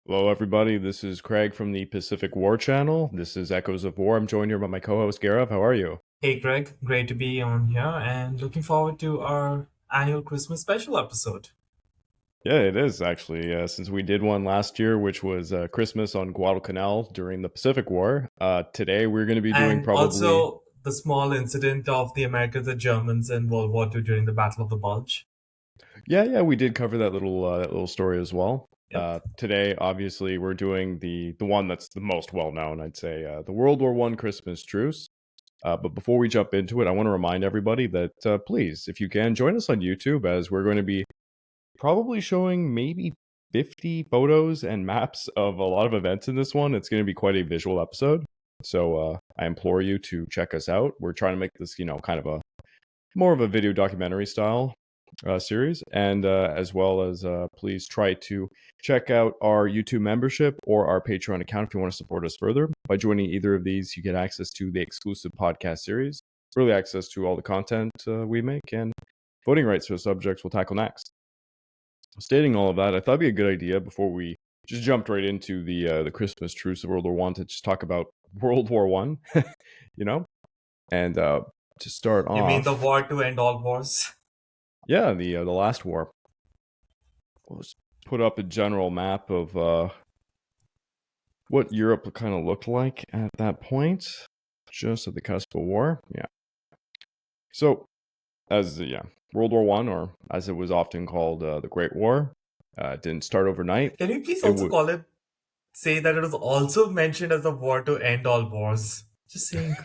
Hello, everybody. This is Craig from the Pacific War Channel. This is Echoes of War. I'm joined here by my co-host Gaurav. How are you? Hey Greg, great to be on here and looking forward to our annual Christmas special episode. Yeah, it is actually. Since we did one last year, which was Christmas on Guadalcanal during the Pacific War. Today we're going to be doing And probably. also the small incident of the Americans and Germans in World War II during the Battle of the Bulge. Yeah, we did cover that little story as well. Yep. Today, obviously, we're doing the one that's the most well known. I'd say the World War One Christmas Truce. But before we jump into it, I want to remind everybody that please, if you can, join us on YouTube as we're going to be probably showing maybe 50 photos and maps of a lot of events in this one. It's going to be quite a visual episode. So I implore you to check us out. We're trying to make this, kind of a more of a video documentary style series. And as well as please try to check out our YouTube membership or our Patreon account if you want to support us further. By joining either of these, you get access to the exclusive podcast series, early access to all the content we make, and voting rights for the subjects we'll tackle next. Stating all of that, I thought it'd be a good idea before we just jumped right into the Christmas truce of World War One to just talk about World War One, you know, and to start You mean the off, war to end all wars? yeah, the last war. We'll just put up a general map of what Europe kind of looked like at that point, just at the cusp of war. Yeah. So World War One, or as it was often called, the Great War, didn't start overnight. Can you please It also would say that it was also mentioned as the war to end all wars? Just saying.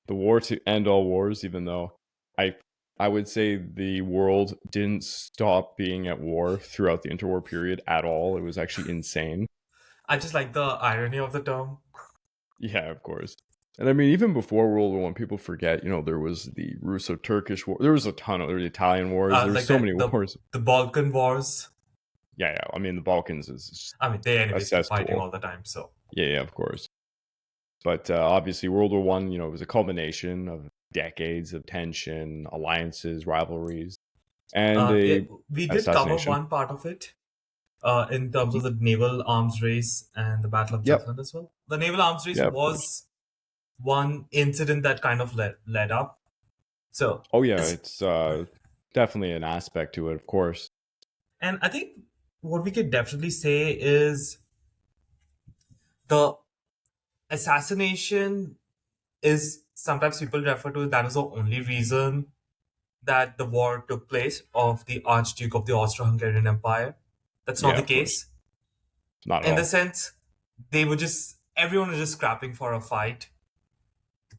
the war to end all wars, even though I I would say the world didn't stop being at war throughout the interwar period at all. It was actually insane. I just like the irony of the term. Yeah, of course. And I mean, even before World War One, people forget, there was the Russo-Turkish War. There was a ton of there were the Italian wars. There were Like so many the wars. the Balkan Wars. Yeah. I mean, the Balkans is just I mean, they a anyways keep fighting cesspool. all the time, so. Yeah, of course. But obviously, World War One, was a culmination of decades of tension, alliances, rivalries, and Yeah, a we did cover assassination. one part of it in terms of the naval arms race and the Battle of Yep. Jutland as well. The naval arms race Yeah, of course. was one incident that kind of led up. So, Oh yeah, it's definitely an aspect to it, of course. and I think what we could definitely say is the assassination is sometimes people refer to that as the only reason that the war took place of the Archduke of the Austro-Hungarian Empire. That's not Yeah, the of course. case. Not at In the all. sense, everyone was just scrapping for a fight.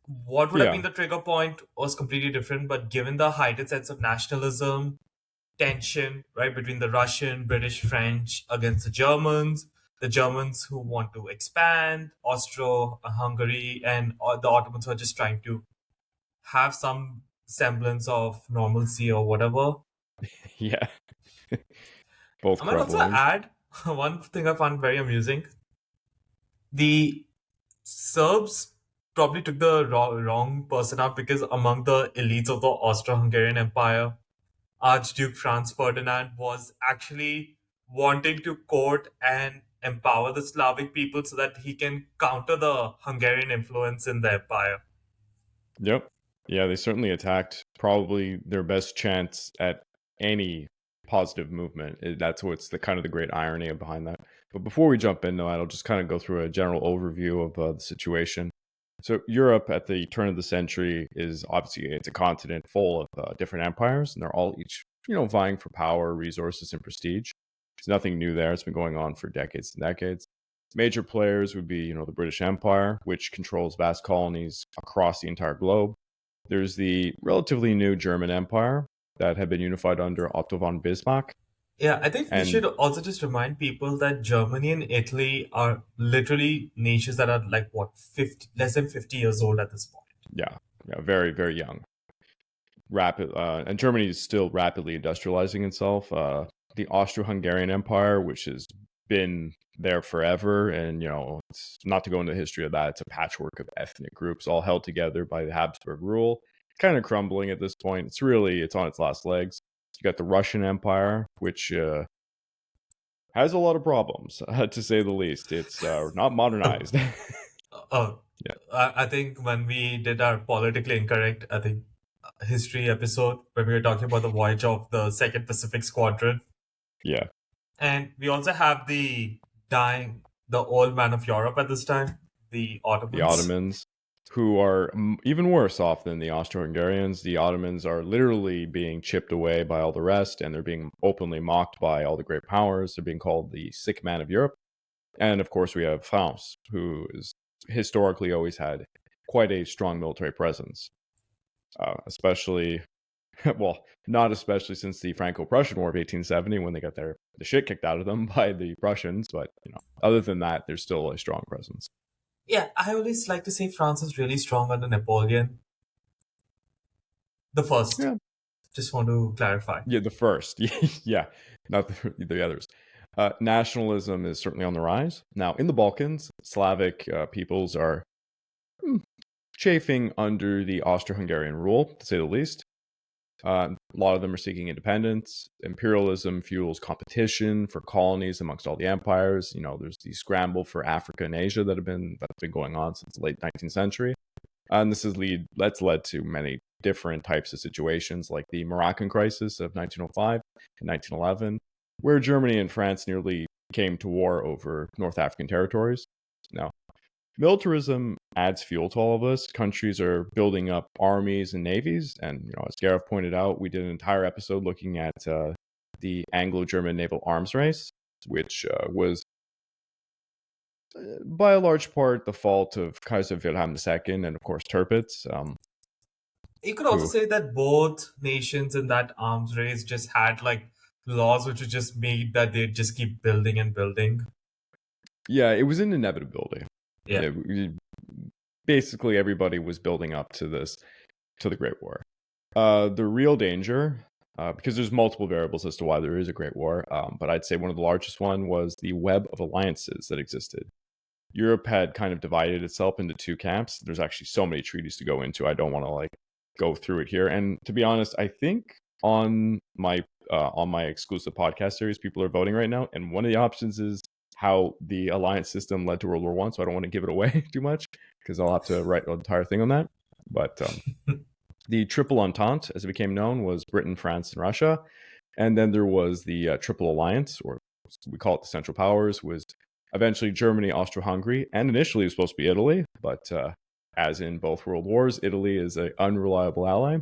What would have Yeah. been the trigger point was completely different, but given the heightened sense of nationalism, tension, right, between the Russian, British, French against the Germans who want to expand, Austro-Hungary, and the Ottomans who are just trying to have some semblance of normalcy or whatever. Yeah. Both I might also crumbling. add one thing I found very amusing. The Serbs probably took the wrong person out because among the elites of the Austro-Hungarian Empire, Archduke Franz Ferdinand was actually wanting to court and empower the Slavic people so that he can counter the Hungarian influence in the empire. Yep. Yeah, they certainly attacked probably their best chance at any positive movement. That's what's the kind of the great irony behind that. But before we jump into that, I'll just kind of go through a general overview of the situation. So Europe at the turn of the century is obviously it's a continent full of different empires, and they're all each vying for power, resources, and prestige. There's nothing new there. It's been going on for decades and decades. Major players would be, the British Empire, which controls vast colonies across the entire globe. There's the relatively new German Empire that had been unified under Otto von Bismarck. Yeah, I think we should And also just remind people that Germany and Italy are literally nations that are like what 50 less than 50 years old at this point. yeah, very, very young. And Germany is still rapidly industrializing itself. The Austro-Hungarian Empire, which has been there forever, and it's not to go into the history of that. It's a patchwork of ethnic groups all held together by the Habsburg rule. It's kind of crumbling at this point. It's on its last legs. You got the Russian Empire, which has a lot of problems, to say the least. It's not Oh, modernized. oh, Yeah, I think when we did our politically incorrect, I think history episode when we were talking about the voyage of the Second Pacific Squadron, yeah. and we also have the old man of Europe at this time, the The Ottomans. Ottomans, who are even worse off than the Austro-Hungarians. The Ottomans are literally being chipped away by all the rest, and they're being openly mocked by all the great powers. They're being called the sick man of Europe. And of course, we have France, who is historically always had quite a strong military presence, especially, well, not especially since the Franco-Prussian War of 1870 when they got the shit kicked out of them by the Prussians. But other than that, there's still a strong presence. Yeah, I always like to say France is really strong under Napoleon the first. Yeah, Just want to clarify. yeah, the first, yeah, not the others. Nationalism is certainly on the rise now in the Balkans. Slavic peoples are chafing under the Austro-Hungarian rule, to say the least. A lot of them are seeking independence. Imperialism fuels competition for colonies amongst all the empires. There's the scramble for Africa and Asia that's been going on since the late 19th century, and that's led to many different types of situations, like the Moroccan crisis of 1905 and 1911, where Germany and France nearly came to war over North African territories. Now, militarism adds fuel to all of this. Countries are building up armies and navies, and as Gareth pointed out, we did an entire episode looking at the Anglo-German naval arms race, which was by a large part the fault of Kaiser Wilhelm II and of course Tirpitz, You could also who, say that both nations in that arms race just had like laws which were just made that they just keep building and building. yeah, it was an inevitability. Yeah. Basically, everybody was building up to the Great War. The real danger, because there's multiple variables as to why there is a Great War, but I'd say one of the largest one was the web of alliances that existed. Europe had kind of divided itself into two camps. There's actually so many treaties to go into. I don't want to go through it here. And to be honest, I think on my exclusive podcast series, people are voting right now, and one of the options is how the alliance system led to World War One. So I don't want to give it away too much because I'll have to write an entire thing on that. But the Triple Entente, as it became known, was Britain, France, and Russia. And then there was the Triple Alliance, or we call it the Central Powers, was eventually Germany, Austria-Hungary, and initially it was supposed to be Italy. But as in both world wars, Italy is an unreliable ally.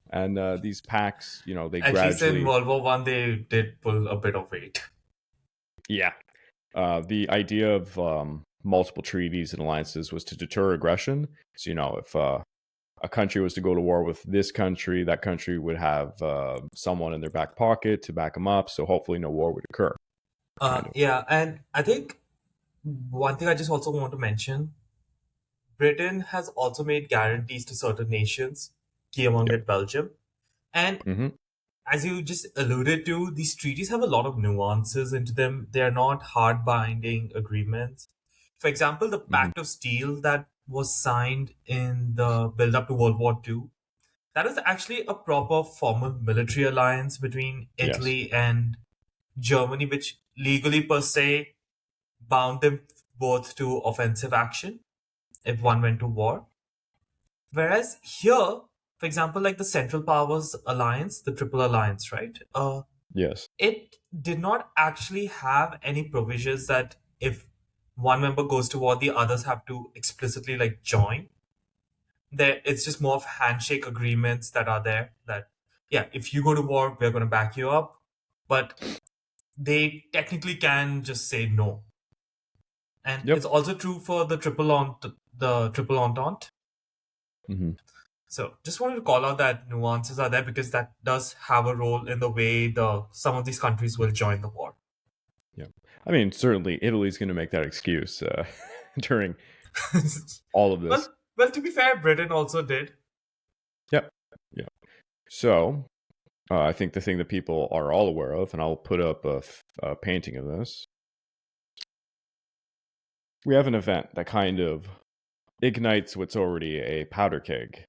And these pacts, they At least in gradually... World War One, they did pull a bit of weight. Yeah. The idea of multiple treaties and alliances was to deter aggression. So, if a country was to go to war with this country, that country would have someone in their back pocket to back them up. So hopefully no war would occur. Kind of. Yeah, and I think one thing I just also want to mention, Britain has also made guarantees to certain nations, key among Yep. it Belgium. And Mm-hmm. as you just alluded to, these treaties have a lot of nuances into them. They are not hard binding agreements. For example, the Mm-hmm. Pact of Steel that was signed in the build up to World War II, that is actually a proper formal military alliance between Yes. Italy and Germany, which legally per se bound them both to offensive action if one went to war. Whereas here, for example, like the Central Powers Alliance, the Triple Alliance, right? Yes. It did not actually have any provisions that if one member goes to war, the others have to explicitly join. There, it's just more of handshake agreements that are there. That yeah, if you go to war, we're going to back you up, but they technically can just say no. And Yep. it's also true for the Triple Entente. Mm-hmm. So just wanted to call out that nuances are there because that does have a role in the way some of these countries will join the war. Yeah. I mean, certainly Italy's going to make that excuse during all of this. Well, to be fair, Britain also did. Yep. Yeah. So I think the thing that people are all aware of, and I'll put up a painting of this. We have an event that kind of ignites what's already a powder keg.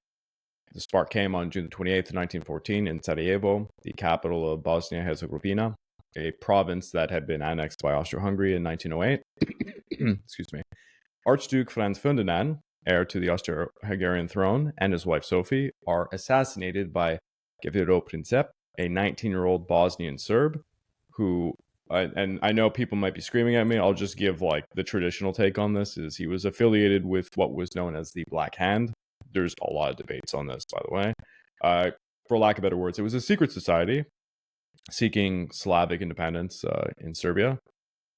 The spark came on June 28th, 1914 in Sarajevo, the capital of Bosnia-Herzegovina. a province that had been annexed by Austria-Hungary in 1908. Excuse me. Archduke Franz Ferdinand, heir to the Austro-Hungarian throne, and his wife Sophie are assassinated by Gavrilo Princip, a 19-year-old Bosnian Serb who, and I know people might be screaming at me, I'll just give like the traditional take on this, is he was affiliated with what was known as the Black Hand. There's a lot of debates on this, by the way. For lack of better words, it was a secret society seeking Slavic independence in Serbia.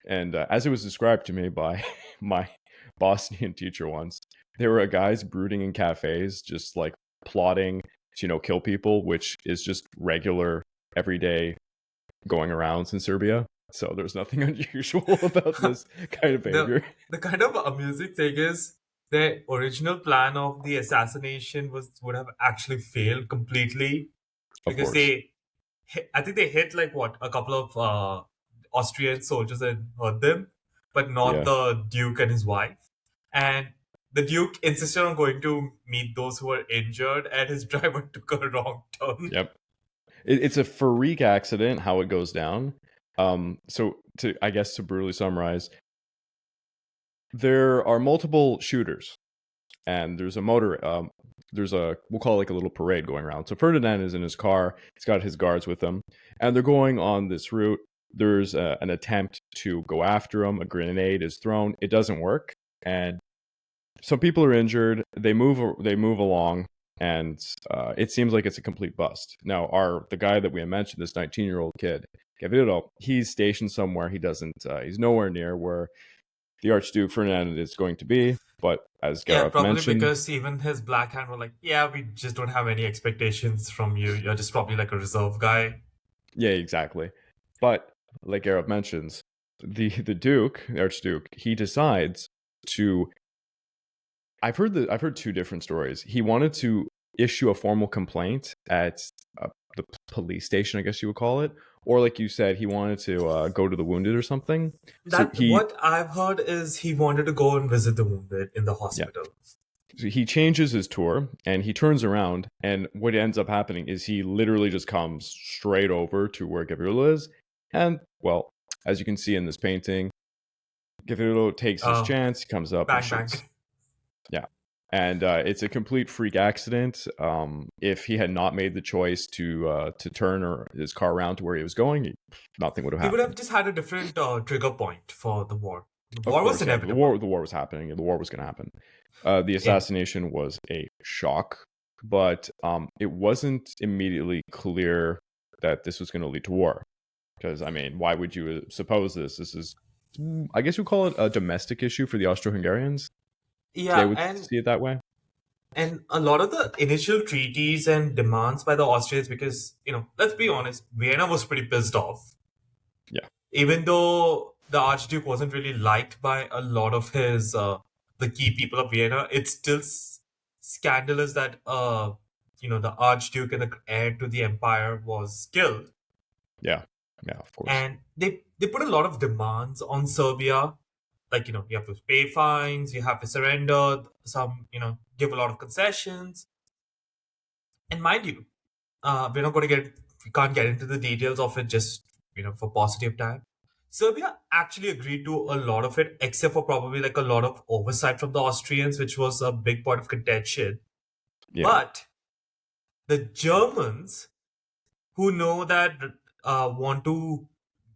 And as it was described to me by my Bosnian teacher once, there were guys brooding in cafes, just like plotting to, kill people, which is just regular, everyday going around in Serbia. So there's nothing unusual about this kind of behavior. The kind of amusing thing is the original plan of the assassination would have actually failed completely because I think they hit like what, a couple of Austrian soldiers and hurt them, but not the Duke and his wife. And the Duke insisted on going to meet those who were injured, and his driver took a wrong turn. Yep. It's a freak accident how it goes down. So to brutally summarize, there are multiple shooters, and there's we'll call it like a little parade going around. So Ferdinand is in his car, he's got his guards with him, and they're going on this route. There's an attempt to go after him. A grenade is thrown. It doesn't work, and some people are injured. They move along, and it seems like it's a complete bust. Now, the guy that we mentioned, this 19-year-old kid, Gavrilo, he's stationed somewhere. He's nowhere near where the Archduke Ferdinand is going to be. But as Gareth probably mentioned, because even his Black Hand were like, yeah, we just don't have any expectations from you. You're just probably like a reserve guy. Yeah, exactly. But like Gareth mentions, the Archduke, he decides to. I've heard two different stories. He wanted to issue a formal complaint at the police station, I guess you would call it, or like you said, he wanted to go to the wounded or something. What I've heard is he wanted to go and visit the wounded in the hospital. Yeah. So he changes his tour and he turns around, and what ends up happening is he literally just comes straight over to where Gavrilo is, and well, as you can see in this painting, Gavrilo takes his chance, he comes up and shoots. Yeah. And it's a complete freak accident. If he had not made the choice to turn his car around to where he was going, nothing would have happened. He would have just had a different trigger point for the war. The war was inevitable. The war was happening. The war was going to happen. The assassination was a shock, but it wasn't immediately clear that this was going to lead to war. Because, I mean, why would you suppose this? This is, I guess you call it a domestic issue for the Austro-Hungarians. Yeah, they would see it that way. And a lot of the initial treaties and demands by the Austrians, because, let's be honest, Vienna was pretty pissed off. Yeah. Even though the Archduke wasn't really liked by a lot of his, the key people of Vienna, it's still scandalous that, the Archduke and the heir to the empire was killed. Yeah, of course. And they put a lot of demands on Serbia. Like, you have to pay fines, you have to surrender, give a lot of concessions. And mind you, we can't get into the details of it just, for paucity of time. Serbia actually agreed to a lot of it, except for probably like a lot of oversight from the Austrians, which was a big point of contention. Yeah. But the Germans, who know that want to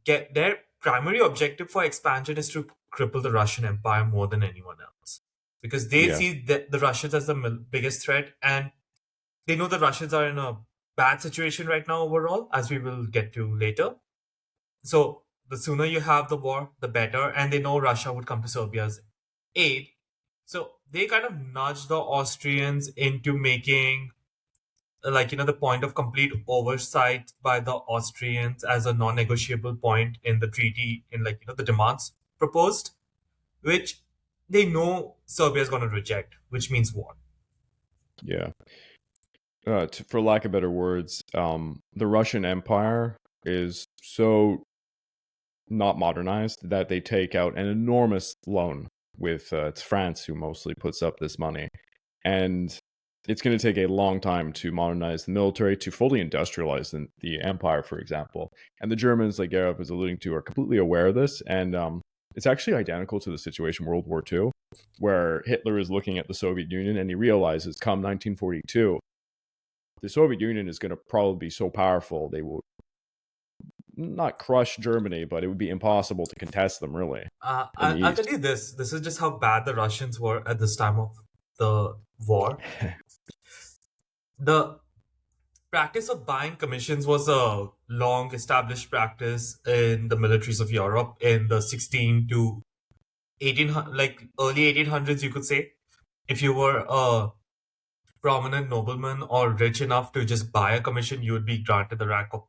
get their primary objective for expansion is to cripple the Russian Empire more than anyone else, because they see the Russians as the biggest threat, and they know the Russians are in a bad situation right now overall, as we will get to later. So the sooner you have the war, the better, and they know Russia would come to Serbia's aid. So they kind of nudge the Austrians into making the point of complete oversight by the Austrians as a non-negotiable point in the treaty, in the demands proposed, which they know Serbia is going to reject, which means war. Yeah. For lack of better words, the Russian Empire is so not modernized that they take out an enormous loan with it's France who mostly puts up this money. And it's going to take a long time to modernize the military, to fully industrialize the empire, for example. And the Germans, like Gareth was alluding to, are completely aware of this. And it's actually identical to the situation World War II, where Hitler is looking at the Soviet Union and he realizes come 1942, the Soviet Union is going to probably be so powerful they will not crush Germany, but it would be impossible to contest them, really, in the I'll tell East. you this. This is just how bad the Russians were at this time of the war. The practice of buying commissions was a long established practice in the militaries of Europe in the 16 to 1800, like early 1800s, you could say. If you were a prominent nobleman or rich enough to just buy a commission, you would be granted the rank of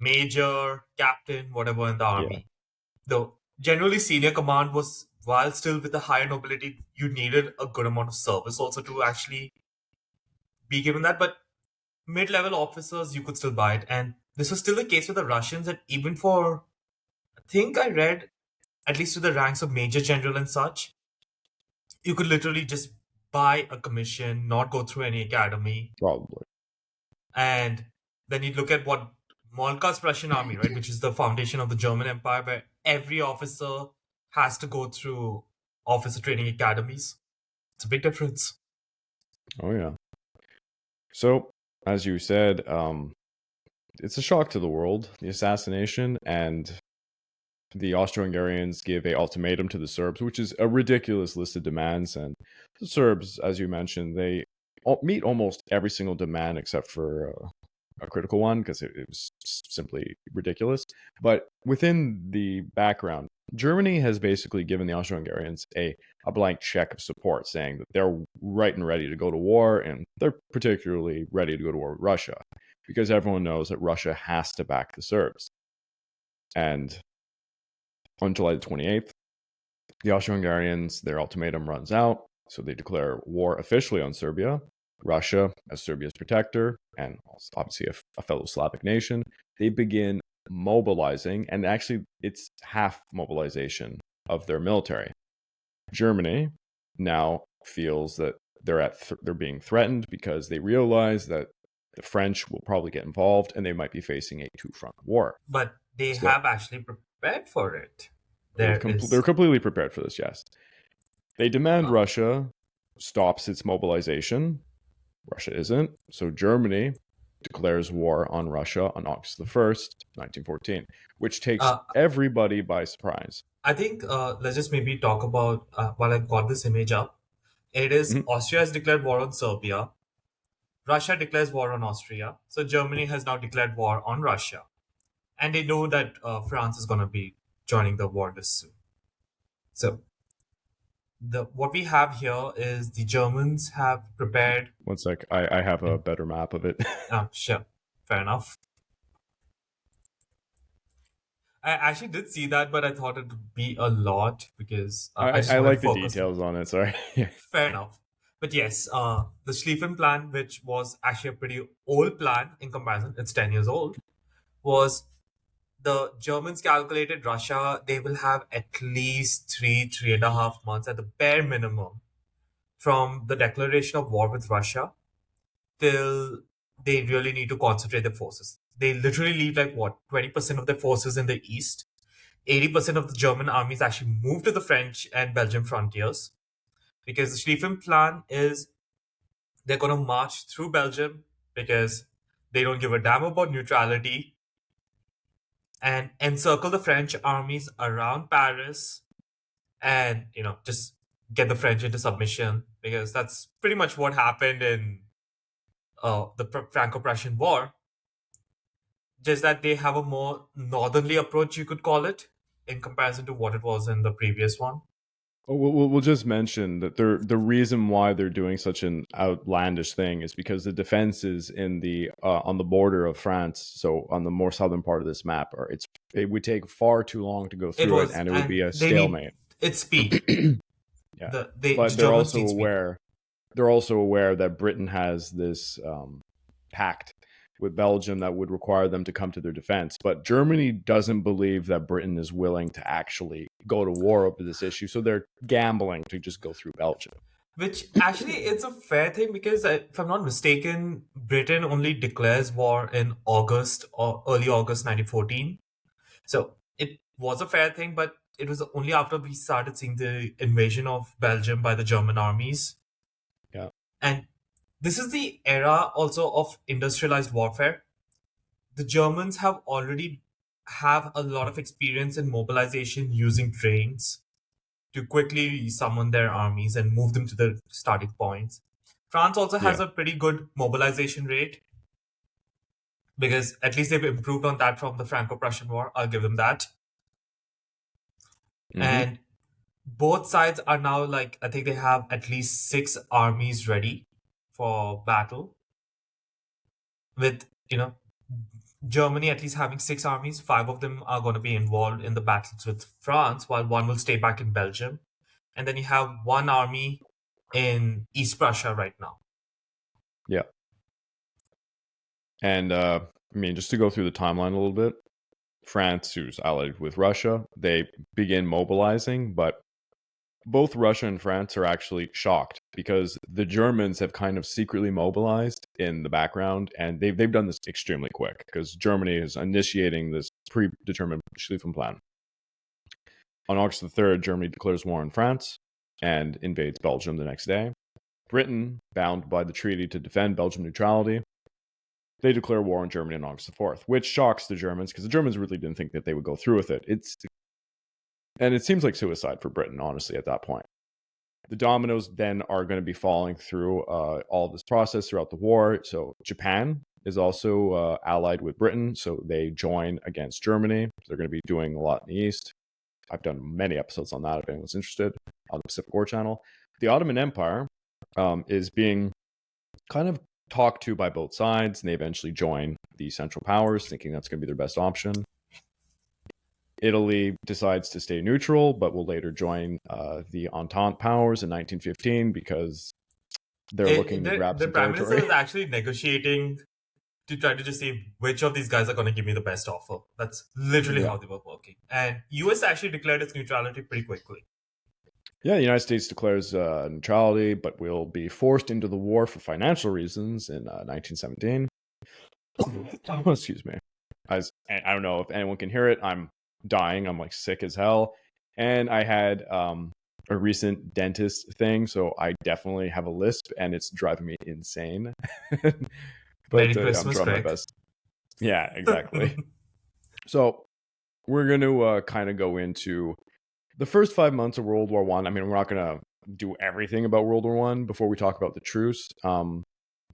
major, captain, whatever in the Yeah, army. Though generally senior command was, while still with the higher nobility, you needed a good amount of service also to actually be given that. But mid-level officers, you could still buy it. And this was still the case with the Russians. And even for, I think I read, at least to the ranks of major general and such, you could literally just buy a commission, not go through any academy. probably. And then you look at what Moltke's Prussian army, right, which is the foundation of the German Empire, where every officer has to go through officer training academies. It's a big difference. Oh, yeah. So, as you said, it's a shock to the world, the assassination, and the Austro-Hungarians give a ultimatum to the Serbs, which is a ridiculous list of demands. And the Serbs, as you mentioned, they meet almost every single demand except for a critical one because it was simply ridiculous. But within the background, Germany has basically given the Austro-Hungarians a blank check of support, saying that they're right and ready to go to war, and they're particularly ready to go to war with Russia, because everyone knows that Russia has to back the Serbs. And on July the 28th, the Austro-Hungarians, their ultimatum runs out, so they declare war officially on Serbia. Russia, as Serbia's protector, and obviously a fellow Slavic nation, they begin mobilizing, and actually it's half mobilization of their military. Germany now feels that they're being threatened because they realize that the French will probably get involved and they might be facing a two-front war. But they So have actually prepared for it. They're they're completely prepared for this, yes. They demand Russia stops its mobilization. Russia isn't. So Germany declares war on Russia on August the 1st, 1914, which takes everybody by surprise. I think let's just maybe talk about, while I got this image up, it is Austria has declared war on Serbia. Russia declares war on Austria. So Germany has now declared war on Russia. And they know that France is going to be joining the war this soon. So what we have here is the Germans have prepared. One sec, I have a better map of it. Sure, fair enough. I actually did see that, but I thought it would be a lot because I like the details on it. Sorry. Fair enough. But yes, the Schlieffen plan, which was actually a pretty old plan in comparison, it's 10 years old, was the Germans calculated Russia, they will have at least 3.5 months at the bare minimum from the declaration of war with Russia till they really need to concentrate their forces. They literally leave 20% of their forces in the east. 80% of the German armies actually move to the French and Belgian frontiers because the Schlieffen plan is they're going to march through Belgium because they don't give a damn about neutrality and encircle the French armies around Paris and, just get the French into submission because that's pretty much what happened in the Franco-Prussian War. Just that they have a more northerly approach, you could call it, in comparison to what it was in the previous one. We'll just mention that the reason why they're doing such an outlandish thing is because the defenses in the on the border of France, so on the more southern part of this map, it would take far too long to go through it, and it would be a stalemate. It's speed. Yeah, but they're also aware. They're also aware that Britain has this pact with Belgium that would require them to come to their defense. But Germany doesn't believe that Britain is willing to actually go to war over this issue, so they're gambling to just go through Belgium. Which actually it's a fair thing because if I'm not mistaken, Britain only declares war in August or early August 1914. So it was a fair thing, but it was only after we started seeing the invasion of Belgium by the German armies. Yeah. And this is the era also of industrialized warfare. The Germans have already have a lot of experience in mobilization using trains to quickly summon their armies and move them to the starting points. France also has Yeah. a pretty good mobilization rate because at least they've improved on that from the Franco-Prussian War. I'll give them that. Hmm. And both sides are now like, I think they have at least six armies ready for battle. With, Germany at least having six armies, five of them are going to be involved in the battles with France, while one will stay back in Belgium. And then you have one army in East Prussia right now. Yeah. And I mean, just to go through the timeline a little bit, France, who's allied with Russia, they begin mobilizing, but both Russia and France are actually shocked because the Germans have kind of secretly mobilized in the background, and they've done this extremely quick because Germany is initiating this predetermined Schlieffen plan. On August the 3rd, Germany declares war on France and invades Belgium the next day. Britain, bound by the treaty to defend Belgian neutrality, they declare war on Germany on August the 4th, which shocks the Germans because the Germans really didn't think that they would go through with it. And it seems like suicide for Britain, honestly, at that point. The dominoes then are going to be falling through all this process throughout the war. So Japan is also allied with Britain, so they join against Germany. They're going to be doing a lot in the East. I've done many episodes on that if anyone's interested on the Pacific War channel. The Ottoman Empire is being kind of talked to by both sides, and they eventually join the Central Powers, thinking that's going to be their best option. Italy decides to stay neutral, but will later join the Entente powers in 1915 because they're looking to grab The some prime minister territory. is actually negotiating to try to just see which of these guys are going to give me the best offer. That's literally Yeah. how they were working. And US actually declared its neutrality pretty quickly. Yeah, the United States declares neutrality, but will be forced into the war for financial reasons in 1917. Excuse me. I don't know if anyone can hear it. I'm dying. I'm like sick as hell. And I had a recent dentist thing, so I definitely have a lisp, and it's driving me insane. Merry But yeah, I'm Christmas, trying my Greg. best. Yeah, exactly. So we're going to kind of go into the first 5 months of World War One. I mean, we're not going to do everything about World War One before we talk about the truce.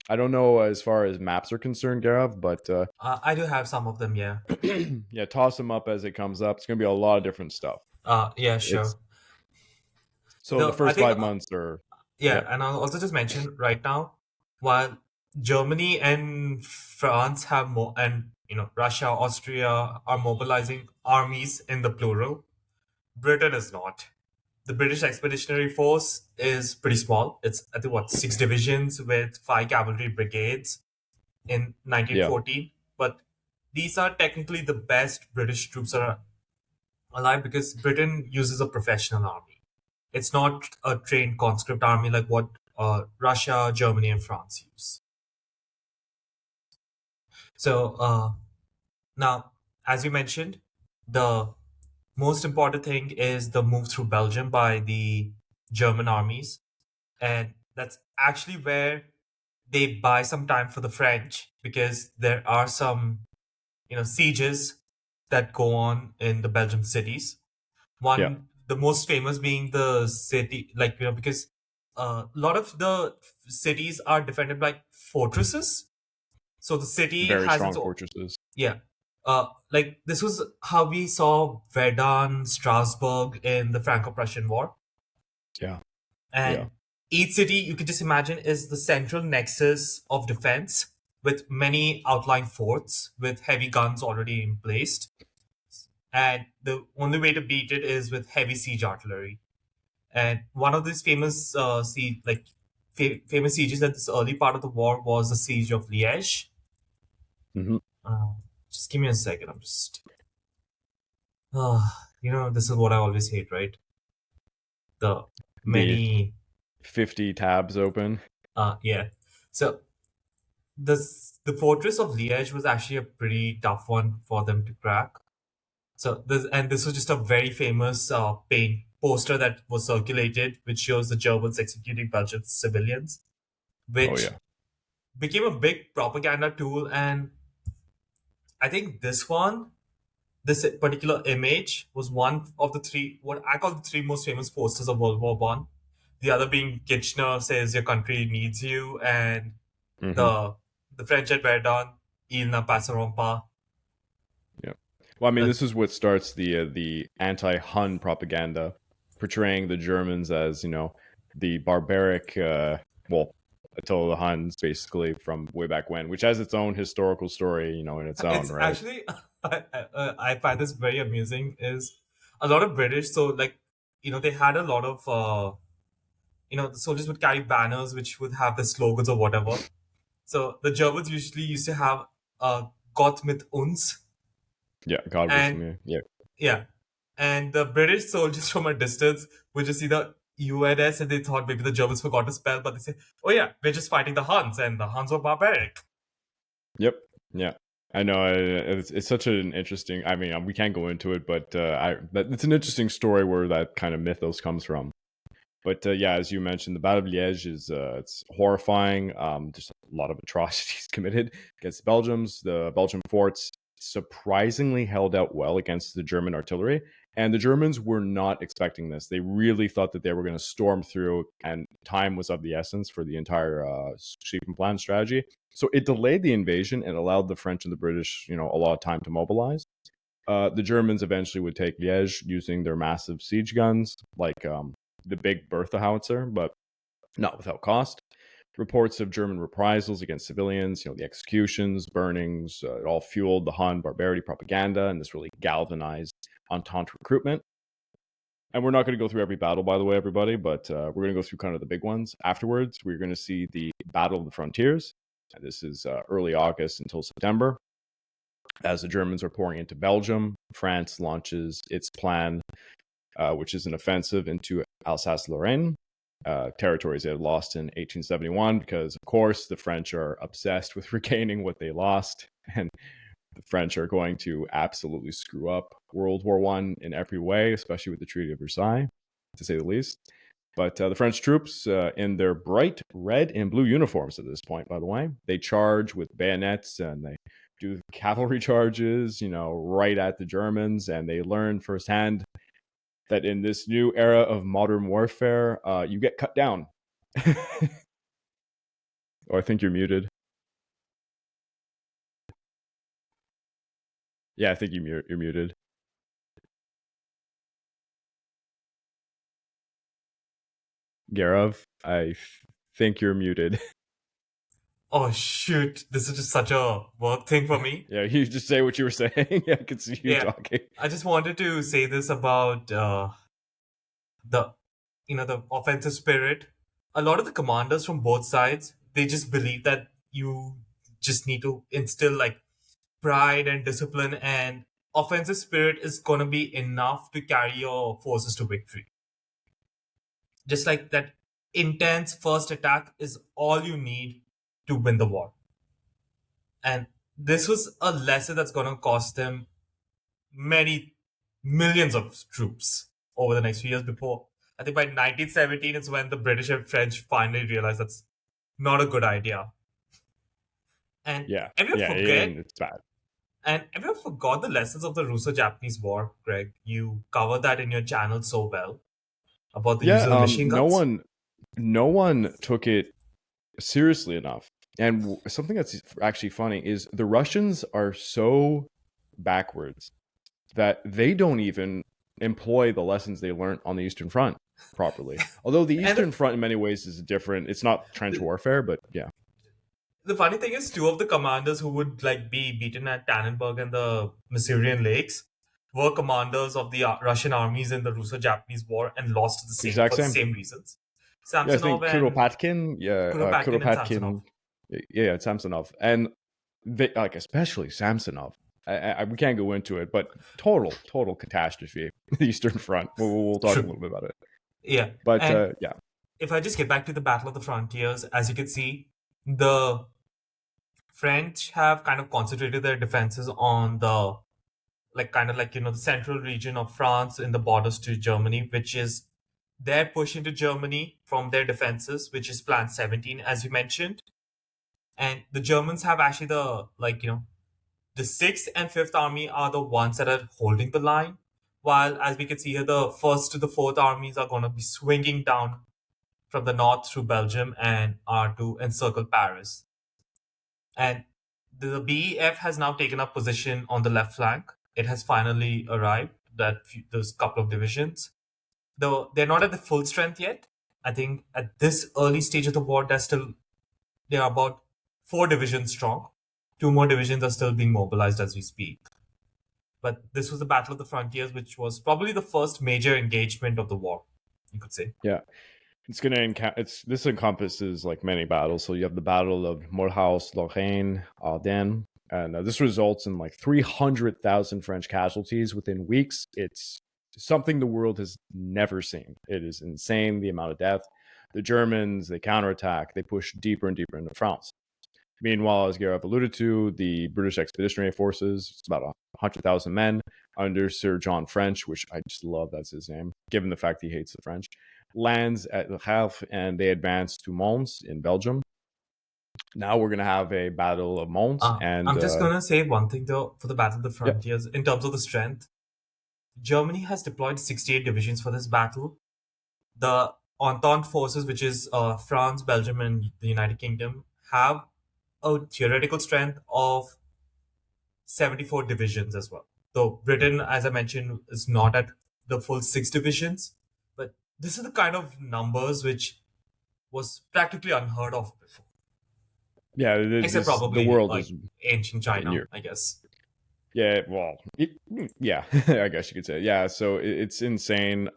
I don't know as far as maps are concerned, Gav, but I do have some of them, yeah. yeah, toss them up as it comes up. It's going to be a lot of different stuff. Yeah, It's sure. so the I first think, 5 months are yeah, yeah, and I'll also just mention right now, while Germany and France have more, and Russia, Austria are mobilizing armies in the plural, Britain is not. The British Expeditionary Force is pretty small. It's, I think, what, six divisions with five cavalry brigades in yeah, 1914. But these are technically the best British troops are alive because Britain uses a professional army. It's not a trained conscript army like what Russia, Germany, and France use. So now, as you mentioned, the most important thing is the move through Belgium by the German armies. And that's actually where they buy some time for the French because there are some, sieges that go on in the Belgium cities. yeah. One, the most famous being the city, like, because a lot of the cities are defended by fortresses. So the city Very has its strong own, fortresses. yeah. Like this was how we saw Verdun, Strasbourg in the Franco-Prussian War. Yeah, yeah, And each city, you can just imagine, is the central nexus of defense with many outlying forts with heavy guns already in place. And the only way to beat it is with heavy siege artillery. And one of these famous famous sieges at this early part of the war was the siege of Liège. hmm Uh, just give me a second. I'm just, this is what I always hate, right? The the many. 50 tabs open. Yeah. So the fortress of Liège was actually a pretty tough one for them to crack. So this was just a very famous paint poster that was circulated, which shows the Germans executing Belgian civilians, Oh which yeah. became a big propaganda tool. And I think this particular image was one of the three, what I call the three most famous posters of World War One. The other being Kitchener says your country needs you, and Hmm. the the French at Verdun, ils ne passeront pas. Yeah. Well, I mean, Uh, this is what starts the anti-Hun propaganda, portraying the Germans as the barbaric. Well, until the Huns, basically from way back when, which has its own historical story, in its own it's right. actually I find this very amusing. Is a lot of British, so like they had a lot of the soldiers would carry banners which would have the slogans or whatever. So the Germans usually used to have Gott mit uns, Yeah, God with and me. Yeah. yeah, and the British soldiers from a distance would just see the UNS and they thought maybe the Germans forgot to spell, but they say, "Oh yeah, we're just fighting the Huns, and the Huns were barbaric." Yep. Yeah. I know. It's such an interesting. I mean, we can't go into it, but it's an interesting story where that kind of mythos comes from. But yeah, as you mentioned, the Battle of Liège is it's horrifying. Just a lot of atrocities committed against the Belgians. The Belgian forts surprisingly held out well against the German artillery, and the Germans were not expecting this. They really thought that they were going to storm through, and time was of the essence for the entire Schlieffen plan strategy. So it delayed the invasion and allowed the French and the British, a lot of time to mobilize. The Germans eventually would take Liège using their massive siege guns, like the big Bertha howitzer, but not without cost. Reports of German reprisals against civilians, the executions, burnings, it all fueled the Hun barbarity propaganda, and this really galvanized Entente recruitment. And we're not going to go through every battle, by the way, everybody, but we're going to go through kind of the big ones. Afterwards, we're going to see the Battle of the Frontiers. This is early August until September. As the Germans are pouring into Belgium, France launches its plan, which is an offensive into Alsace-Lorraine, territories they had lost in 1871, because, of course, the French are obsessed with regaining what they lost, and the French are going to absolutely screw up World War One in every way, especially with the Treaty of Versailles, to say the least. But the French troops, in their bright red and blue uniforms at this point, by the way, they charge with bayonets and they do cavalry charges, right at the Germans, and they learn firsthand that in this new era of modern warfare, you get cut down. Oh, I think you're muted. Yeah, I think you're muted. Garov, I think you're muted. Oh shoot, this is just such a work thing for me. Yeah, you just say what you were saying. Yeah, I could see you Yeah, talking. I just wanted to say this about the the offensive spirit. A lot of the commanders from both sides, they just believe that you just need to instill like pride and discipline, and offensive spirit is going to be enough to carry your forces to victory. Just like that intense first attack is all you need to win the war. And this was a lesson that's going to cost them many millions of troops over the next few years. Before I think by 1917 is when the British and French finally realized that's not a good idea. And Yeah, everyone yeah, forget and it's bad. and everyone forgot the lessons of the Russo-Japanese War, Greg. You covered that in your channel so well about the use Yeah, of the machine guns. no one took it seriously enough. And something that's actually funny is the Russians are so backwards that they don't even employ the lessons they learned on the Eastern Front properly. Although the And Eastern Front in many ways is different. It's not trench warfare, but yeah. the funny thing is, two of the commanders who would like be beaten at Tannenberg and the Masurian Lakes were commanders of the Russian armies in the Russo-Japanese War and lost Exact for the same. same reasons. Yeah, I Samsonov think and Kuropatkin, Kuropatkin and Samsonov. Yeah, Samsonov, and they, like especially Samsonov. We can't go into it, but total catastrophe. The Eastern Front. We'll talk a True. little bit about it. Yeah. But And yeah, if I just get back to the Battle of the Frontiers, as you can see, the French have kind of concentrated their defenses on the the central region of France in the borders to Germany, which is their push into Germany from their defenses, which is Plan 17, as you mentioned. And the Germans have actually the 6th and 5th Army are the ones that are holding the line, while, as we can see here, the 1st to the 4th Armies are going to be swinging down from the north through Belgium and are to encircle Paris. And the BEF has now taken up position on the left flank. It has finally arrived, those couple of divisions. Though they're not at the full strength yet. I think at this early stage of the war, they are about 4 divisions strong. 2 more divisions are still being mobilized as we speak. But this was the Battle of the Frontiers, which was probably the first major engagement of the war, you could say. Yeah. This encompasses like many battles. So you have the Battle of Mulhouse, Lorraine, Ardennes, and this results in like 300,000 French casualties within weeks. It's something the world has never seen. It is insane, the amount of death. The Germans, they counterattack, they push deeper and deeper into France. Meanwhile, as Gareth alluded to, the British Expeditionary Forces, it's about 100,000 men under Sir John French, which I just love, that's his name, given the fact he hates the French, lands at Le Havre, and they advance to Mons in Belgium. Now we're going to have a Battle of Mons. And I'm just going to say one thing, though, for the Battle of the Frontiers, in terms of the strength. Germany has deployed 68 divisions for this battle. The Entente forces, which is France, Belgium, and the United Kingdom, have a theoretical strength of 74 divisions as well. Though Britain, as I mentioned, is not at the full 6 divisions. But this is the kind of numbers which was practically unheard of before. Yeah, except probably the world like is ancient China, I guess. Yeah, well, yeah, I guess you could say. Yeah, so it's insane.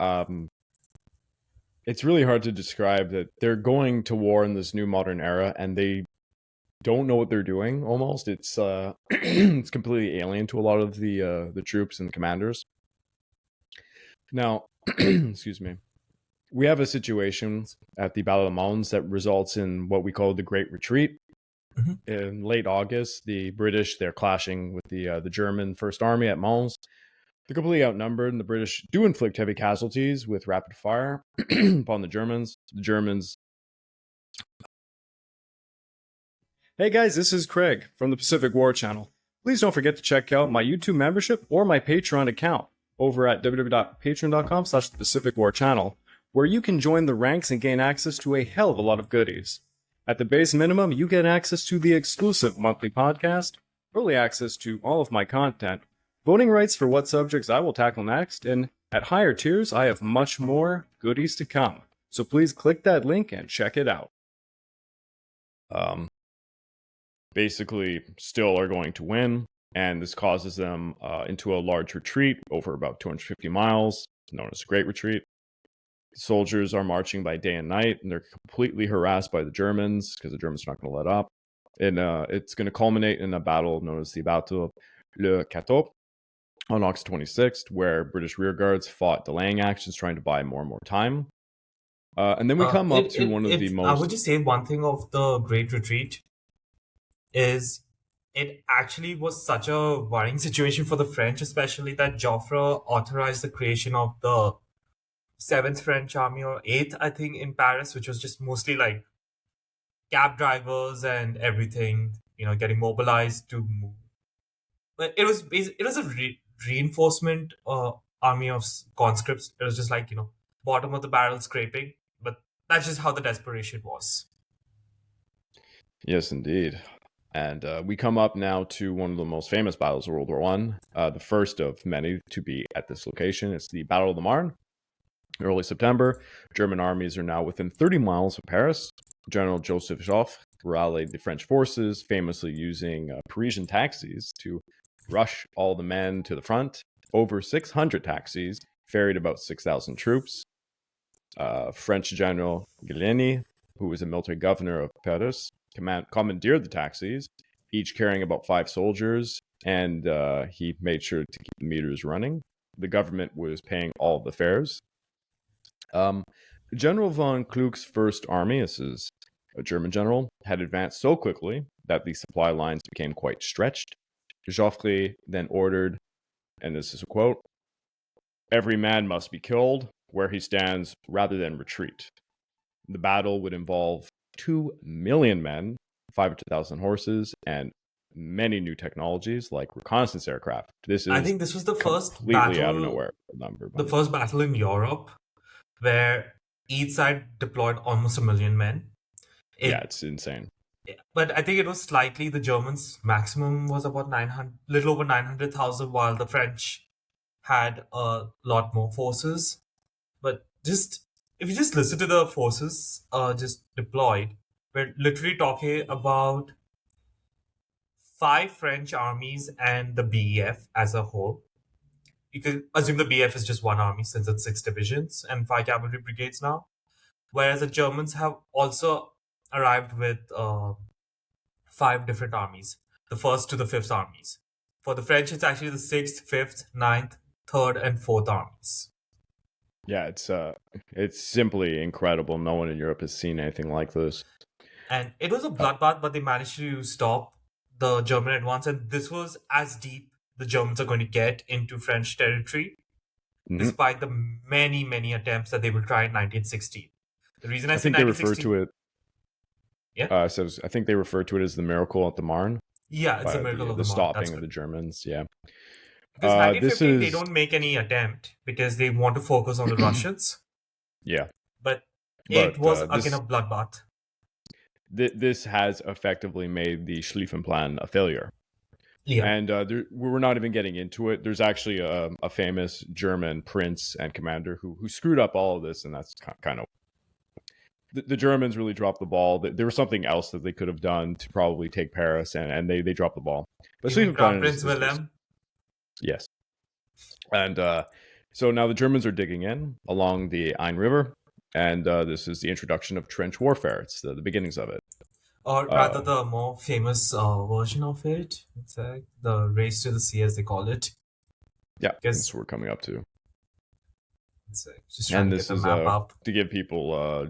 It's really hard to describe that they're going to war in this new modern era, and they don't know what they're doing. Almost, it's it's completely alien to a lot of the troops and the commanders. Now, excuse me, we have a situation at the Battle of Mons that results in what we call the Great Retreat. Mm-hmm. In late August, the British, they're clashing with the German First Army at Mons. They're completely outnumbered, and the British do inflict heavy casualties with rapid fire upon the Germans. The Germans. Hey guys, this is Craig from the Pacific War Channel. Please don't forget to check out my YouTube membership or my Patreon account over at www.patreon.com/Pacific War Channel, where you can join the ranks and gain access to a hell of a lot of goodies. At the base minimum, you get access to the exclusive monthly podcast, early access to all of my content, voting rights for what subjects I will tackle next, and at higher tiers, I have much more goodies to come. So please click that link and check it out. Basically, still are going to win, and this causes them into a large retreat over about 250 miles, known as the Great Retreat. Soldiers are marching by day and night, and they're completely harassed by the Germans because the Germans are not going to let up. And it's going to culminate in a battle known as the Battle of Le Cateau on August 26th, where British rearguards fought delaying actions, trying to buy more and more time. And then we come up to one of the most... I would just say one thing of the Great Retreat is it actually was such a worrying situation for the French, especially that Joffre authorized the creation of the 7th French Army, or 8th, I think, in Paris, which was just mostly like cab drivers and everything, getting mobilized to move. But it was a reinforcement army of conscripts. It was just like, bottom of the barrel scraping. But that's just how the desperation was. Yes, indeed. And we come up now to one of the most famous battles of World War I, the first of many to be at this location. It's the Battle of the Marne. Early September, German armies are now within 30 miles of Paris. General Joseph Joffre rallied the French forces, famously using Parisian taxis to rush all the men to the front. Over 600 taxis ferried about 6,000 troops. French General Gallieni, who was a military governor of Paris, commandeered the taxis, each carrying about 5 soldiers, and he made sure to keep the meters running. The government was paying all the fares. General von Kluck's First Army, this is a German general, had advanced so quickly that the supply lines became quite stretched. Joffre then ordered, and this is a quote, "Every man must be killed where he stands rather than retreat." The battle would involve 2 million men, 500,000 horses, and many new technologies like reconnaissance aircraft. This I is think this was the first completely out of battle, nowhere number. the first battle in Europe where each side deployed almost 1 million men. Yeah, it's insane. But I think it was slightly, the Germans' maximum was about 900, little over 900,000, while the French had a lot more forces. But if you just listen to the forces just deployed, we're literally talking about 5 French armies and the BEF as a whole. You could assume the BF is just one army since it's 6 divisions and 5 cavalry brigades now. Whereas the Germans have also arrived with 5 different armies, the 1st to the 5th armies. For the French, it's actually the 6th, 5th, 9th, 3rd, and 4th armies. Yeah, it's simply incredible. No one in Europe has seen anything like this. And it was a bloodbath, but they managed to stop the German advance, and this was as deep the Germans are going to get into French territory, despite the many, many attempts that they will try in 1916. The reason I say think they refer to it. Yeah. So I think they refer to it as the miracle at the Marne. Yeah, it's a miracle of the Marne. stopping of the Germans. Yeah. Because 1915, they don't make any attempt because they want to focus on the Russians. Yeah. But it was again a bloodbath. This has effectively made the Schlieffen plan a failure. Yeah. And we're not even getting into it. There's actually a famous German prince and commander who screwed up all of this, and that's kind of... The Germans really dropped the ball. There was something else that they could have done to probably take Paris, and they dropped the ball. But Crown Prince Wilhelm? Yes. And so now the Germans are digging in along the Ain River, and this is the introduction of trench warfare. It's the beginnings of it. Or rather, the more famous version of it. It's like the race to the sea, as they call it. Yeah, that's what we're coming up to. Just trying to get the map up. To give people,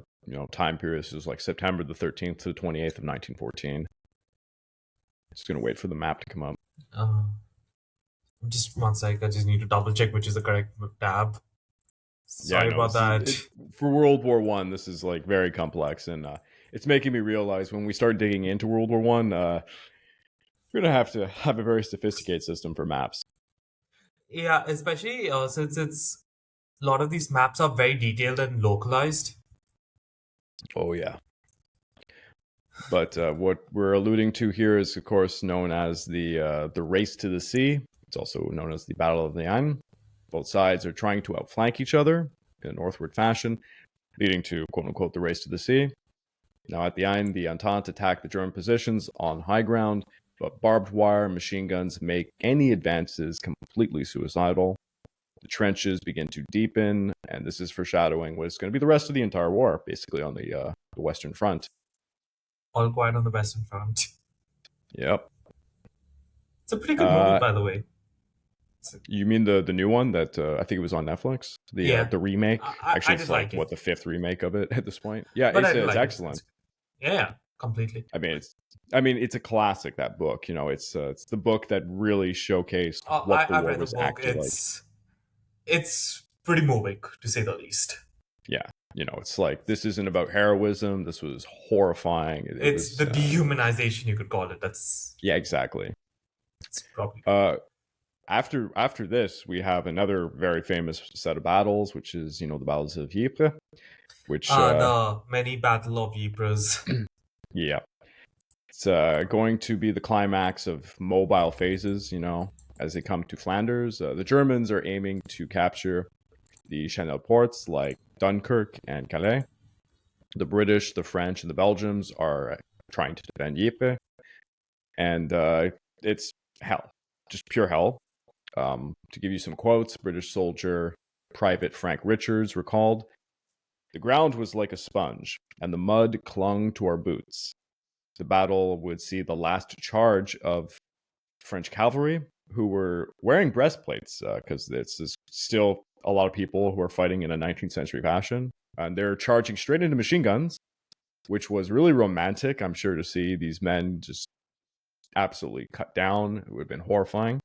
time periods. This is like September the 13th to the 28th of 1914. Just going to wait for the map to come up. Just one sec. I just need to double check which is the correct tab. Sorry about that. For World War I, this is like very complex, and it's making me realize when we start digging into World War I, we're going to have a very sophisticated system for maps. Yeah, especially since a lot of these maps are very detailed and localized. Oh, yeah. But what we're alluding to here is, of course, known as the race to the sea. It's also known as the Battle of the Ain. Both sides are trying to outflank each other in a northward fashion, leading to, quote-unquote, the race to the sea. Now, at the Ain, the Entente attacked the German positions on high ground, but barbed wire and machine guns make any advances completely suicidal. The trenches begin to deepen, and this is foreshadowing what's going to be the rest of the entire war, basically on the Western Front. All quiet on the Western Front. Yep. It's a pretty good movie, by the way. You mean the new one that I think it was on Netflix? The remake? Actually, it's like the 5th remake of it at this point. Yeah, it's excellent. Yeah, completely. I mean, it's a classic, that book. It's the book that really showcased what the war was actually like. It's pretty moving, to say the least. Yeah, it's like, this isn't about heroism. This was horrifying. It's the dehumanization, you could call it. Yeah, exactly. It's probably after this, we have another very famous set of battles, which is the battles of Ypres, which the many battle of Ypres. Yeah, it's going to be the climax of mobile phases. As they come to Flanders, the Germans are aiming to capture the Channel ports like Dunkirk and Calais. The British, the French, and the Belgians are trying to defend Ypres, and it's hell, just pure hell. To give you some quotes, British soldier Private Frank Richards recalled, "The ground was like a sponge, and the mud clung to our boots. The battle would see the last charge of French cavalry, who were wearing breastplates, because this is still a lot of people who are fighting in a 19th century fashion. And they're charging straight into machine guns, which was really romantic, I'm sure, to see these men just absolutely cut down. It would have been horrifying.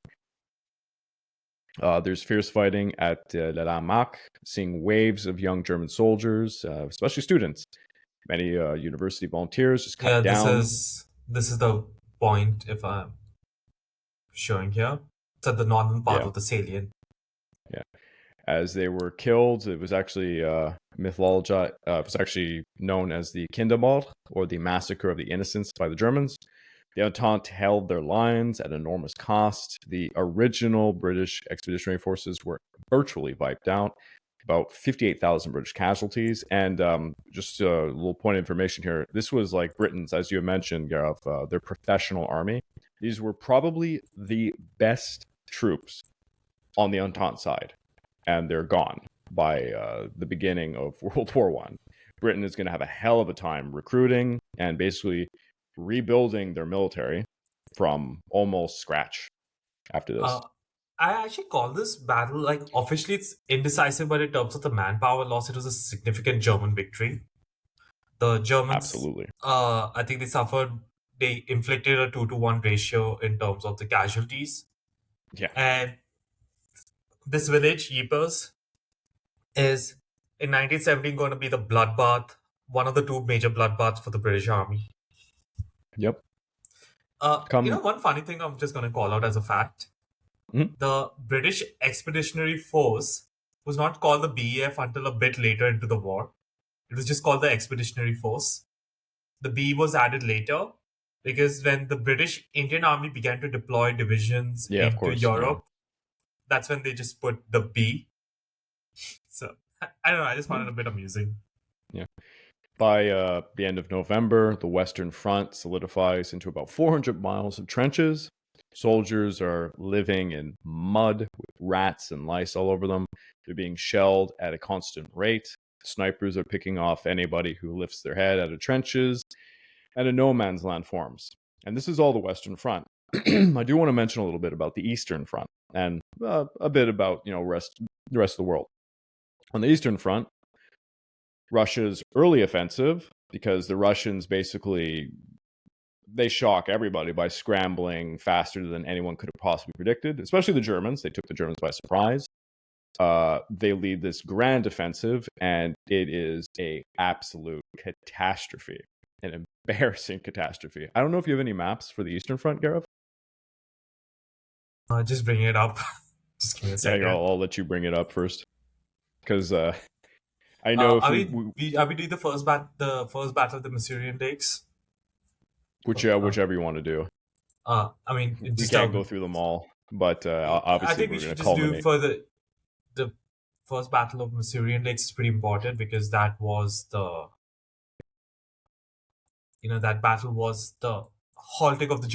There's fierce fighting at La Mac, seeing waves of young German soldiers, especially students. Many university volunteers just cut Yeah, down. this is the point if I'm showing here. It's at the northern part Yeah, of the salient. yeah. As they were killed, it was actually mythologized. It was actually known as the Kindermord, or the massacre of the innocents by the Germans. The Entente held their lines at enormous cost. The original British expeditionary forces were virtually wiped out. About 58,000 British casualties. And just a little point of information here. This was like Britain's, as you mentioned, Gareth, their professional army. These were probably the best troops on the Entente side. And they're gone by the beginning of World War I. Britain is going to have a hell of a time recruiting and basically rebuilding their military from almost scratch after this. I actually call this battle, like, officially it's indecisive, but in terms of the manpower loss, it was a significant German victory. The Germans, Absolutely. I think they inflicted a 2-to-1 ratio in terms of the casualties. Yeah. And this village, Ypres, is in 1917 going to be the bloodbath, one of the two major bloodbaths for the British Army. Yep. One funny thing I'm just going to call out as a fact. Mhm. The British Expeditionary Force was not called the BEF until a bit later into the war. It was just called the Expeditionary Force. The B was added later because when the British Indian Army began to deploy divisions Yeah, of into course, Europe, that's when they just put the B. So, I don't know, I just found it a bit amusing. Yeah. By the end of November, the Western Front solidifies into about 400 miles of trenches. Soldiers are living in mud with rats and lice all over them. They're being shelled at a constant rate. Snipers are picking off anybody who lifts their head out of trenches, and a no man's land forms. And this is all the Western Front. I do want to mention a little bit about the Eastern Front and a bit about the rest of the world. On the Eastern Front, Russia's early offensive, because the Russians basically they shock everybody by scrambling faster than anyone could have possibly predicted, especially the Germans. They took the Germans by surprise. They lead this grand offensive, and it is a absolute catastrophe, an embarrassing catastrophe. I don't know if you have any maps for the Eastern Front, Gareth. Just bring it up. Just give me a second. Yeah, I'll let you bring it up first, because I know if are we doing the first battle of the Masurian Lakes? Whichever you want to do. We can't go through them all, but obviously I think we should just do for the first battle of Masurian Lakes is pretty important because that was that battle was the halting of the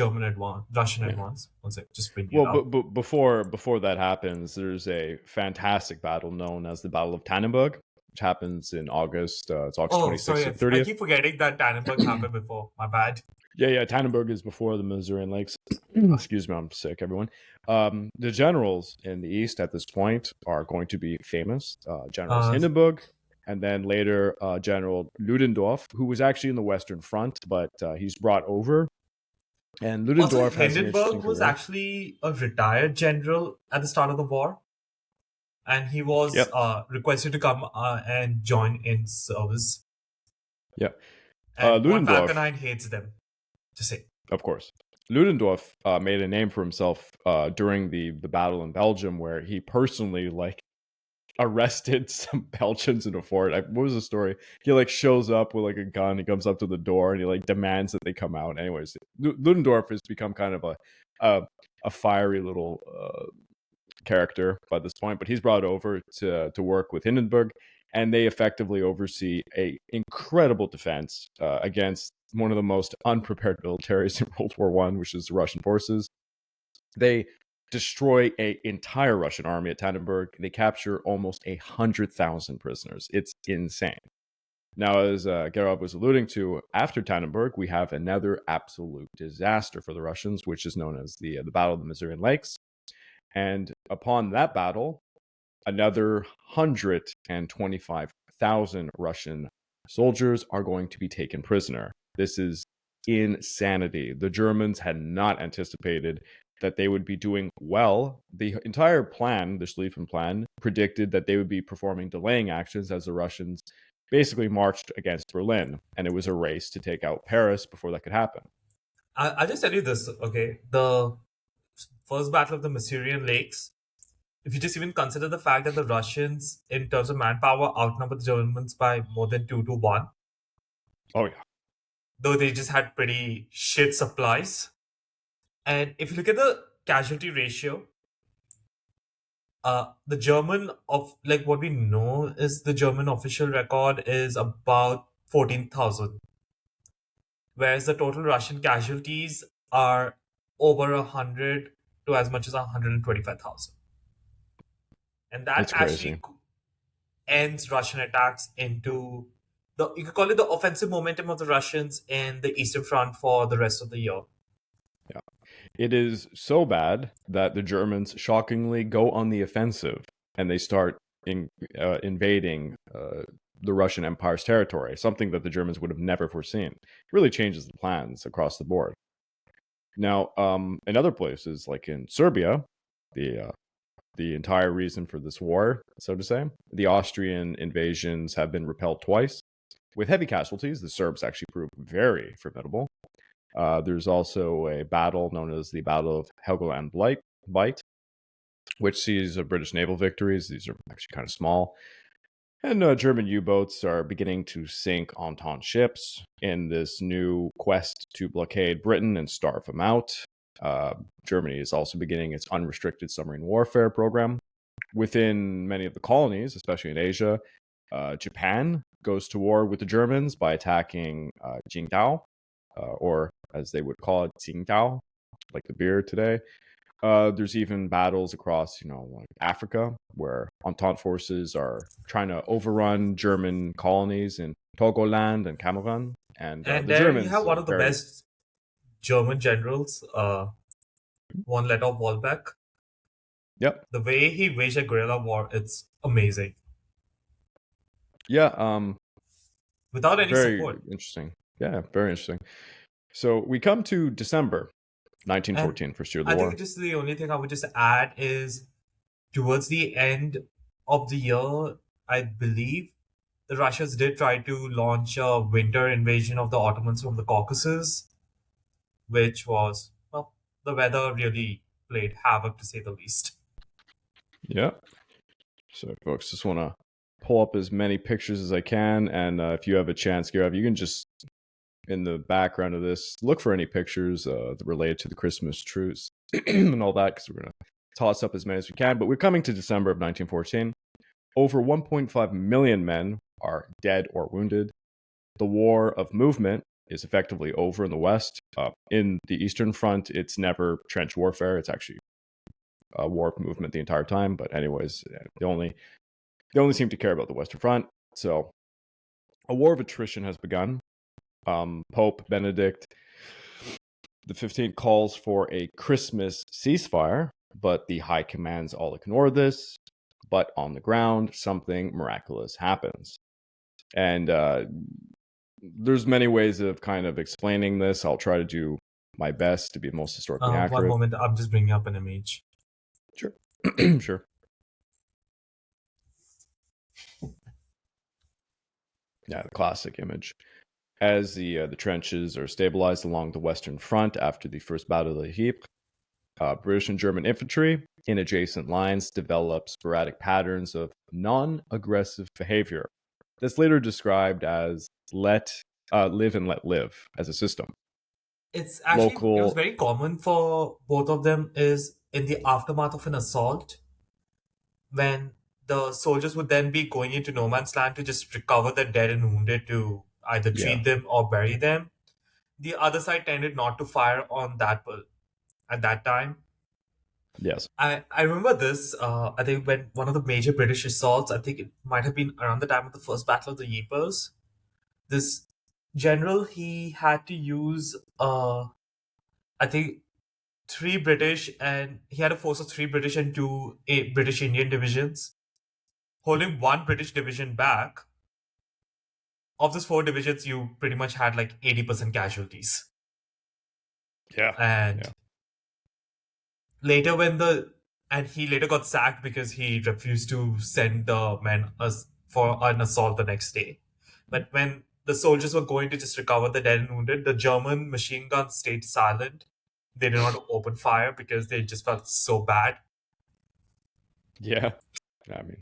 Russian advance. One sec, just bring it up. But before that happens, there's a fantastic battle known as the Battle of Tannenberg, which happens in August. It's August 26th and 30th. I keep forgetting that Tannenberg happened before. My bad. Yeah. Tannenberg is before the Masurian Lakes. Excuse me, I'm sick, everyone. The generals in the East at this point are going to be famous. Generals Hindenburg, and then later General Ludendorff, who was actually in the Western Front, but he's brought over. And Ludendorff Hindenburg was actually a retired general at the start of the war. And he was requested to come and join in service. Yeah. And Ludendorff, von Falkenhayn hates them, to say. Of course. Ludendorff made a name for himself during the battle in Belgium, where he personally arrested some Belgians in a fort. What was the story? He shows up with a gun. He comes up to the door and he demands that they come out. Anyways, Ludendorff has become kind of a fiery little character by this point, but he's brought over to work with Hindenburg, and they effectively oversee a incredible defense against one of the most unprepared militaries in World War I, which is the Russian forces. They destroy an entire Russian army at Tannenberg. They capture almost 100,000 prisoners. It's insane. Now, as Gerard was alluding to, after Tannenberg, we have another absolute disaster for the Russians, which is known as the Battle of the Masurian Lakes. And upon that battle, another 125,000 100,000 Russian soldiers are going to be taken prisoner. This is insanity. The Germans had not anticipated that they would be doing well. The entire plan, the Schlieffen plan, predicted that they would be performing delaying actions as the Russians basically marched against Berlin, and it was a race to take out Paris before that could happen. I'll just tell you this, okay? The first battle of the Masurian Lakes, if you just even consider the fact that the Russians, in terms of manpower, outnumbered the Germans by more than 2 to 1, Oh yeah, though they just had pretty shit supplies. And if you look at the casualty ratio, the German of like what we know is the German official record is about 14,000, whereas the total Russian casualties are over 100 to as much as 125,000. And that it's crazy. actually ends Russian attacks into the, you could call it the offensive momentum of the Russians in the Eastern Front for the rest of the year. Yeah. It is so bad that the Germans shockingly go on the offensive and they start invading the Russian Empire's territory, something that the Germans would have never foreseen. It really changes the plans across the board. Now, in other places, like in Serbia, the entire reason for this war, so to say, the Austrian invasions have been repelled twice. With heavy casualties, the Serbs actually proved very formidable. There's also a battle known as the Battle of Helgoland Bight, which sees British naval victories. These are actually kind of small. And German U-boats are beginning to sink Entente ships in this new quest to blockade Britain and starve them out. Germany is also beginning its unrestricted submarine warfare program. Within many of the colonies, especially in Asia, Japan goes to war with the Germans by attacking Qingdao, or as they would call it, Tsingtao, like the beer today. There's even battles across, like Africa, where Entente forces are trying to overrun German colonies in Togoland and Cameroon. And And the there you Germans have one are of the very... best German generals, one let off Wolbeck. Yep. The way he waged a guerrilla war, it's amazing. Yeah. Without any Very support. interesting. Yeah, very interesting. So we come to December And 1914, first year of the I war. think just the only thing I would just add is towards the end of the year, I believe the Russians did try to launch a winter invasion of the Ottomans from the Caucasus, which was, well, the weather really played havoc to say the least. Yeah. So, folks, just want to pull up as many pictures as I can. And if you have a chance, Gaurav, you can just, in the background of this, look for any pictures related to the Christmas truce and all that, because we're going to toss up as many as we can. But we're coming to December of 1914. Over 1.5 million men are dead or wounded. The war of movement is effectively over in the West. In the Eastern Front, it's never trench warfare. It's actually a war of movement the entire time. But anyways, they only seem to care about the Western Front. So a war of attrition has begun. Pope Benedict the 15th calls for a Christmas ceasefire, but the high commands all ignore this. But on the ground, something miraculous happens. And there's many ways of kind of explaining this. I'll try to do my best to be most historically One accurate. moment, I'm just bringing up an image. Sure. Sure. Yeah, the classic image. As the trenches are stabilized along the Western Front after the First Battle of Ypres, British and German infantry in adjacent lines develop sporadic patterns of non-aggressive behavior that's later described as live and let live as a system. It's actually, it was Local, very common for both of them is in the aftermath of an assault, when the soldiers would then be going into no man's land to just recover the dead and wounded to either yeah, treat them or bury them. The other side tended not to fire on that at that time. yes, I remember this. I think when one of the major British assaults, I think it might have been around the time of the first Battle of the Ypres. This general, he had to use I think three British, and he had a force of three British and two British Indian divisions, holding one British division back. of those four divisions, you pretty much had like 80% casualties. Yeah. And later, he later got sacked because he refused to send the men for an assault the next day. But when the soldiers were going to just recover the dead and wounded, the German machine guns stayed silent. They did not open fire because they just felt so bad. Yeah. I mean,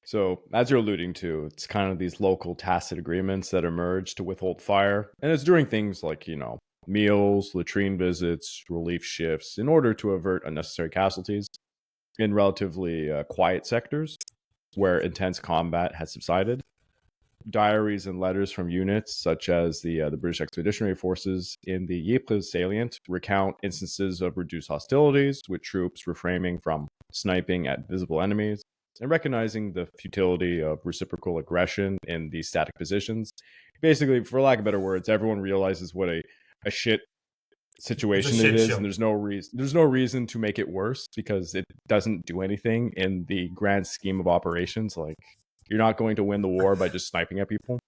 so as you're alluding to, it's kind of these local tacit agreements that emerge to withhold fire. And it's during things like, meals, latrine visits, relief shifts, in order to avert unnecessary casualties in relatively quiet sectors where intense combat has subsided. Diaries and letters from units such as the British Expeditionary Forces in the Ypres salient recount instances of reduced hostilities, with troops refraining from sniping at visible enemies and recognizing the futility of reciprocal aggression in these static positions. Basically, for lack of better words, everyone realizes what a shit It's a situation it shit is, show. and there's no reason to make it worse because it doesn't do anything in the grand scheme of operations. Like, you're not going to win the war by just sniping at people.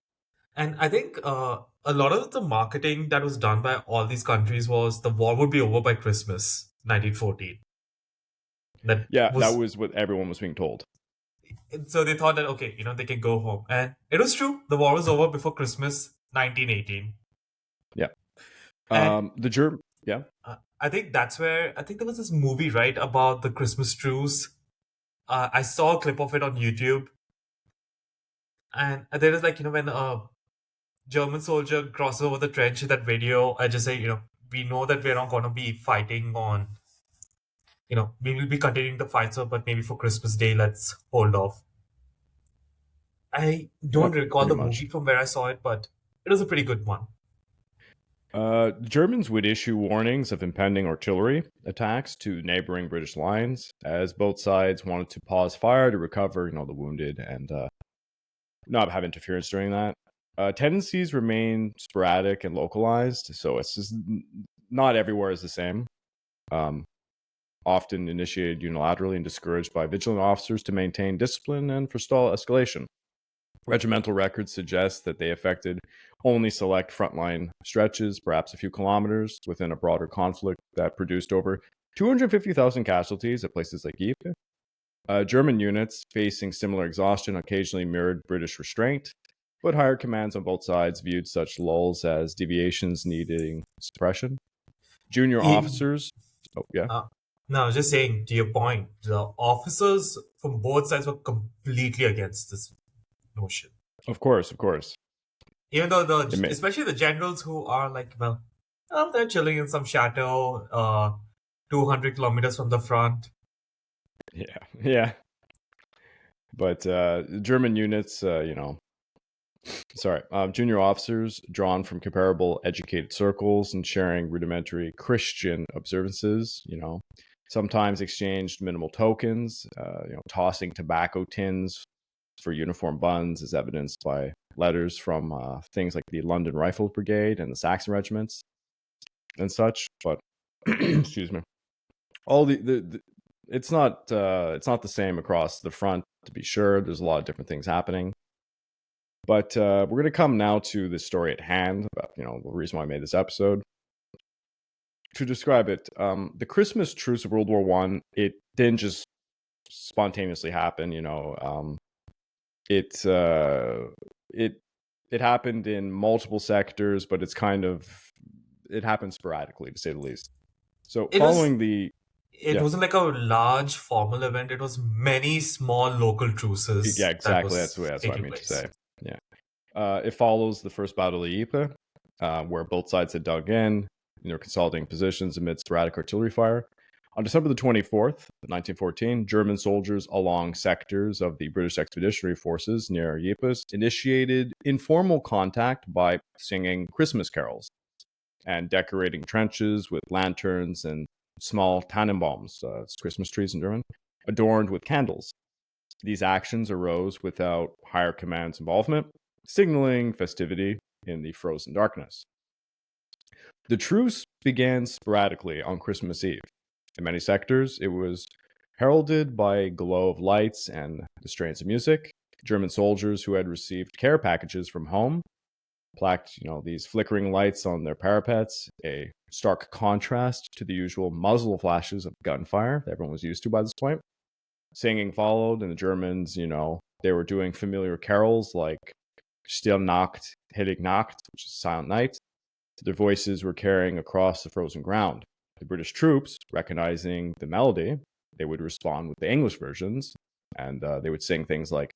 And I think a lot of the marketing that was done by all these countries was the war would be over by Christmas 1914. That Yeah, that was was what everyone was being told. So they thought that okay, they can go home, and it was true. The war was over before Christmas 1918, Yeah. and The Germ. Yeah. I think that's where I think there was this movie right about the Christmas truce. I saw a clip of it on YouTube, and there is like when a German soldier crosses over the trench in that video. I just say we know that we're not going to be fighting on we will be continuing the fight, so but maybe for Christmas Day let's hold off. I Yeah. don't recall Pretty the much. movie from where I saw it, but it was a pretty good one. Germans would issue warnings of impending artillery attacks to neighboring British lines, as both sides wanted to pause fire to recover, the wounded and not have interference during that. Tendencies remain sporadic and localized, so it's just not everywhere is the same. Um, Often initiated unilaterally and discouraged by vigilant officers to maintain discipline and forestall escalation. Regimental records suggest that they affected only select frontline stretches, perhaps a few kilometers, within a broader conflict that produced over 250,000 casualties at places like Ypres. German units facing similar exhaustion occasionally mirrored British restraint, but higher commands on both sides viewed such lulls as deviations needing suppression. Junior E- officers, oh yeah, Uh, no, just saying to your point, the officers from both sides were completely against this notion. of course, Even though it may, especially the generals who are like, well, they're chilling in some chateau, 200 kilometers from the front. yeah, yeah. But German units, junior officers drawn from comparable educated circles and sharing rudimentary Christian observances, sometimes exchanged minimal tokens, tossing tobacco tins for uniform buns, as evidenced by letters from things like the London Rifle Brigade and the Saxon regiments and such. But excuse me, all the it's not the same across the front, to be sure. There's a lot of different things happening. But we're going to come now to the story at hand, about the reason why I made this episode. To describe it, the Christmas Truce of World War One, it didn't just spontaneously happen. It it happened in multiple sectors, but it happened sporadically, to say the least. So It was. following the It yeah wasn't like a large formal event. It was many small local yeah truces that exactly was that's what I taking mean to place. say. Yeah, it follows the First Battle of Ypres, where both sides had dug in, consolidating positions amid sporadic artillery fire. On December the 24th, 1914, German soldiers along sectors of the British Expeditionary Forces near Ypres initiated informal contact by singing Christmas carols and decorating trenches with lanterns and small Tannenbaums, it's Christmas trees in German, adorned with candles. These actions arose without higher command's involvement, signaling festivity in the frozen darkness. The truce began sporadically on Christmas Eve. In many sectors, it was heralded by a glow of lights and the strains of music. German soldiers who had received care packages from home plaqued, these flickering lights on their parapets, a stark contrast to the usual muzzle flashes of gunfire that everyone was used to by this point. Singing followed, and the Germans, they were doing familiar carols like Still Nacht, Heilig Nacht, which is Silent Night. Their voices were carrying across the frozen ground. The British troops, recognizing the melody, they would respond with the English versions, and they would sing things like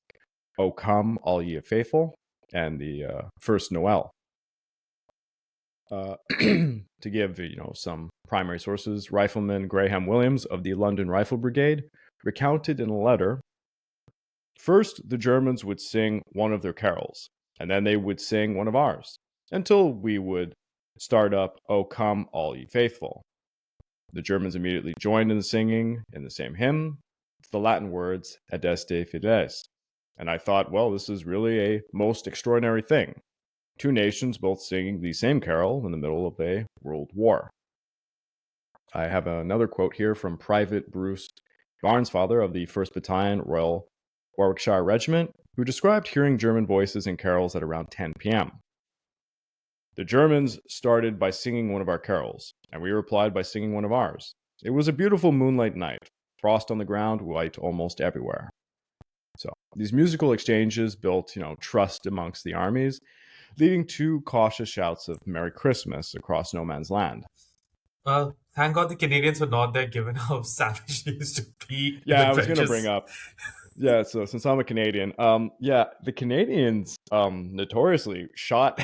"O Come, All Ye Faithful" and the First Noel. To give some primary sources, Rifleman Graham Williams of the London Rifle Brigade recounted in a letter, first the Germans would sing one of their carols, and then they would sing one of ours, until we would start up "O Come, All Ye Faithful." The Germans immediately joined in the singing in the same hymn, the Latin words "Adeste Fides." And I thought, well, this is really a most extraordinary thing. Two nations both singing the same carol in the middle of a world war. I have another quote here from Private Bruce Barnsfather of the 1st Battalion Royal Warwickshire Regiment, who described hearing German voices in carols at around 10 p.m. The Germans started by singing one of our carols, and we replied by singing one of ours. It was a beautiful moonlight night, frost on the ground, white almost everywhere. So these musical exchanges built, trust amongst the armies, leading to cautious shouts of Merry Christmas across no man's land. Well, thank God the Canadians were not there, given how savage they used to be. Yeah, I was going to bring up. Yeah, so since I'm a Canadian, the Canadians notoriously shot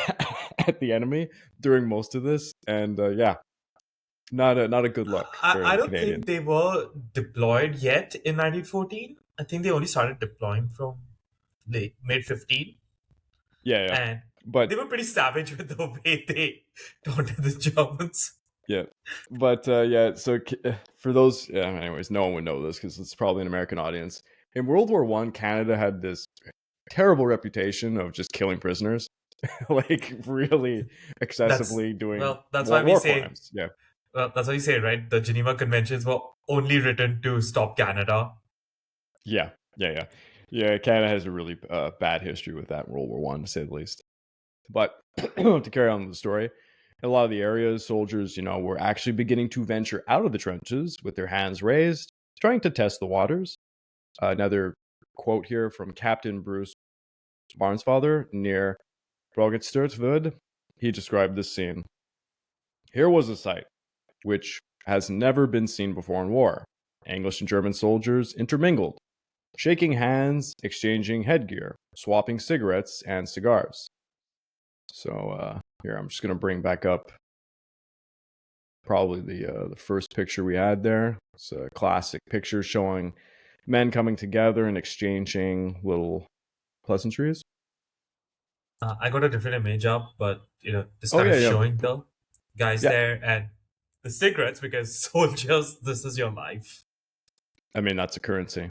at the enemy during most of this, and not a good look. I don't Canadian. think they were deployed yet in 1914. I think they only started deploying from late mid-15. Yeah, and but they were pretty savage with the way they taunted the Germans. Yeah, but so for those, anyways, no one would know this because it's probably an American audience. In World War I, Canada had this terrible reputation of just killing prisoners, like really excessively doing. Well, that's war, why we war say. crimes. Yeah, Well, that's why you say, right? The Geneva Conventions were only written to stop Canada. Yeah. Canada has a really bad history with that in World War I, to say the least. But to carry on with the story, in a lot of the areas, soldiers, were actually beginning to venture out of the trenches with their hands raised, trying to test the waters. Another quote here from Captain Bruce Barnsfather near Brogetstertwood. He described this scene. Here was a sight which has never been seen before in war. English and German soldiers intermingled, shaking hands, exchanging headgear, swapping cigarettes and cigars. So here, I'm just going to bring back up probably the first picture we had there. It's a classic picture showing men coming together and exchanging little pleasantries. I got a different image up, but this time showing the guys there and the cigarettes, because soldiers, this is your life. I mean, that's a currency.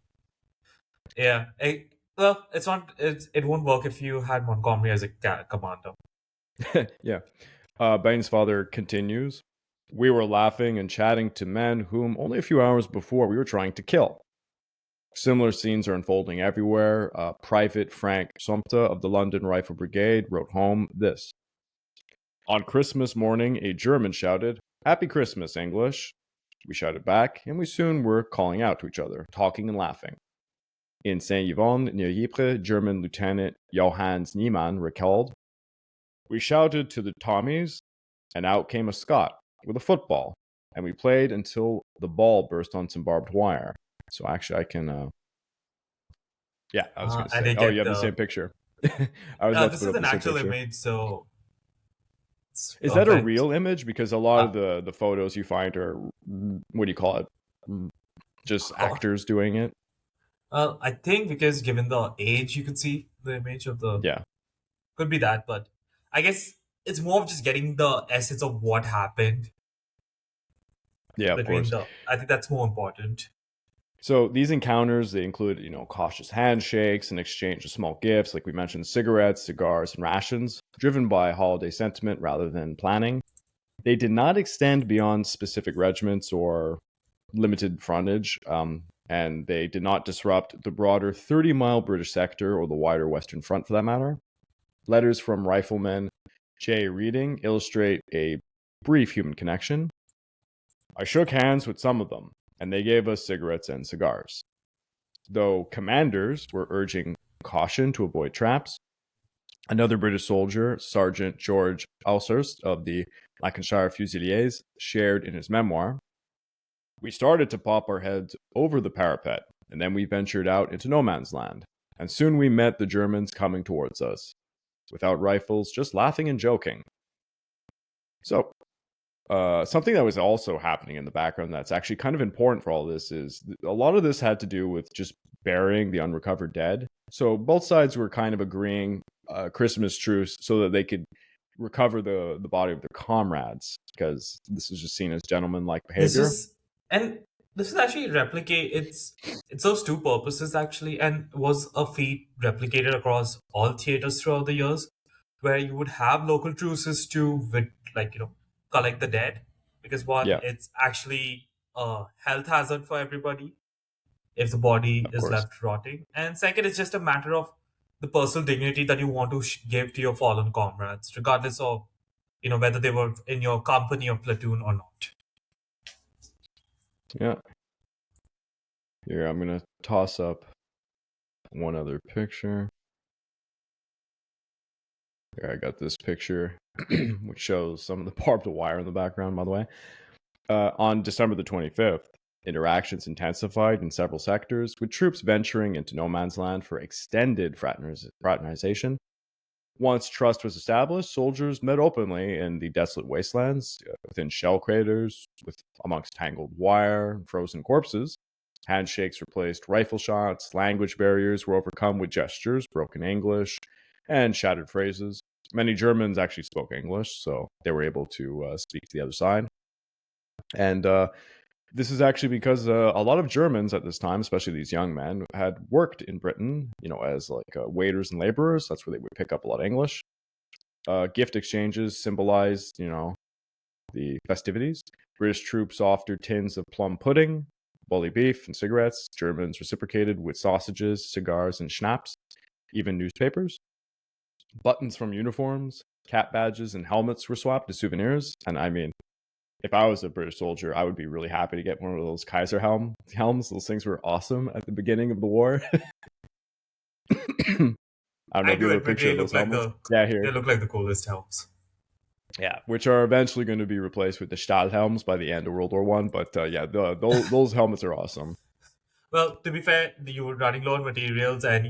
Yeah. Well, it's not. It won't work if you had Montgomery as a commander. Yeah. Bain's father continues. We were laughing and chatting to men whom only a few hours before we were trying to kill. Similar scenes are unfolding everywhere. Private Frank Sumpta of the London Rifle Brigade wrote home this. On Christmas morning, a German shouted, "Happy Christmas, English." We shouted back, and we soon were calling out to each other, talking and laughing. In Saint-Yvon, near Ypres, German Lieutenant Johannes Niemann recalled, we shouted to the Tommies, and out came a Scot with a football, and we played until the ball burst on some barbed wire. So actually, I can. I was going to say. Oh, you have the same picture. This is an actual image, so. Is that a real image? Because a lot of the photos you find are, what do you call it? Just actors doing it. I think because given the age, you could see the image of the. Yeah. Could be that, but I guess it's more of just getting the essence of what happened. Yeah, of course. I think that's more important. So these encounters, they include, cautious handshakes and exchange of small gifts, like we mentioned, cigarettes, cigars, and rations, driven by holiday sentiment rather than planning. They did not extend beyond specific regiments or limited frontage, and they did not disrupt the broader 30-mile British sector or the wider Western Front, for that matter. Letters from Rifleman J. Reading illustrate a brief human connection. I shook hands with some of them, and they gave us cigarettes and cigars. Though commanders were urging caution to avoid traps, another British soldier, Sergeant George Alshurst of the Lancashire Fusiliers, shared in his memoir, we started to pop our heads over the parapet, and then we ventured out into no man's land, and soon we met the Germans coming towards us, without rifles, just laughing and joking. So, something that was also happening in the background that's actually kind of important for all this is a lot of this had to do with just burying the unrecovered dead. So both sides were kind of agreeing Christmas truce so that they could recover the body of their comrades, because this was just seen as gentlemanlike This behavior. is and this is actually replicate. It serves two purposes actually, and was a feat replicated across all theaters throughout the years, where you would have local truces to like collect the dead, because one, Yeah, it's actually a health hazard for everybody if the body of is course. left rotting, and second, it's just a matter of the personal dignity that you want to give to your fallen comrades, regardless of whether they were in your company or platoon or not. Yeah. Here, I'm going to toss up one other picture. Here, I got this picture, which shows some of the barbed wire in the background, by the way. On December the 25th, interactions intensified in several sectors, with troops venturing into no man's land for extended fraternization. Once trust was established, soldiers met openly in the desolate wastelands, within shell craters, amongst tangled wire and frozen corpses. Handshakes replaced rifle shots, language barriers were overcome with gestures, broken English, and shattered phrases. Many Germans actually spoke English, so they were able to speak to the other side. And this is actually because a lot of Germans at this time, especially these young men, had worked in Britain, as like waiters and laborers. That's where they would pick up a lot of English. Gift exchanges symbolized, the festivities. British troops offered tins of plum pudding, bully beef, and cigarettes. Germans reciprocated with sausages, cigars, and schnapps, even newspapers. Buttons from uniforms, cap badges, and helmets were swapped as souvenirs. And I mean, if I was a British soldier, I would be really happy to get one of those Kaiser helms. Those things were awesome at the beginning of the war. I don't know I if you do have a admit picture of those helmets. Yeah, they here. look like the coolest helms. Yeah, which are eventually going to be replaced with the Stahl helms by the end of World War One. But yeah, those helmets are awesome. Well, to be fair, you were running low on materials, and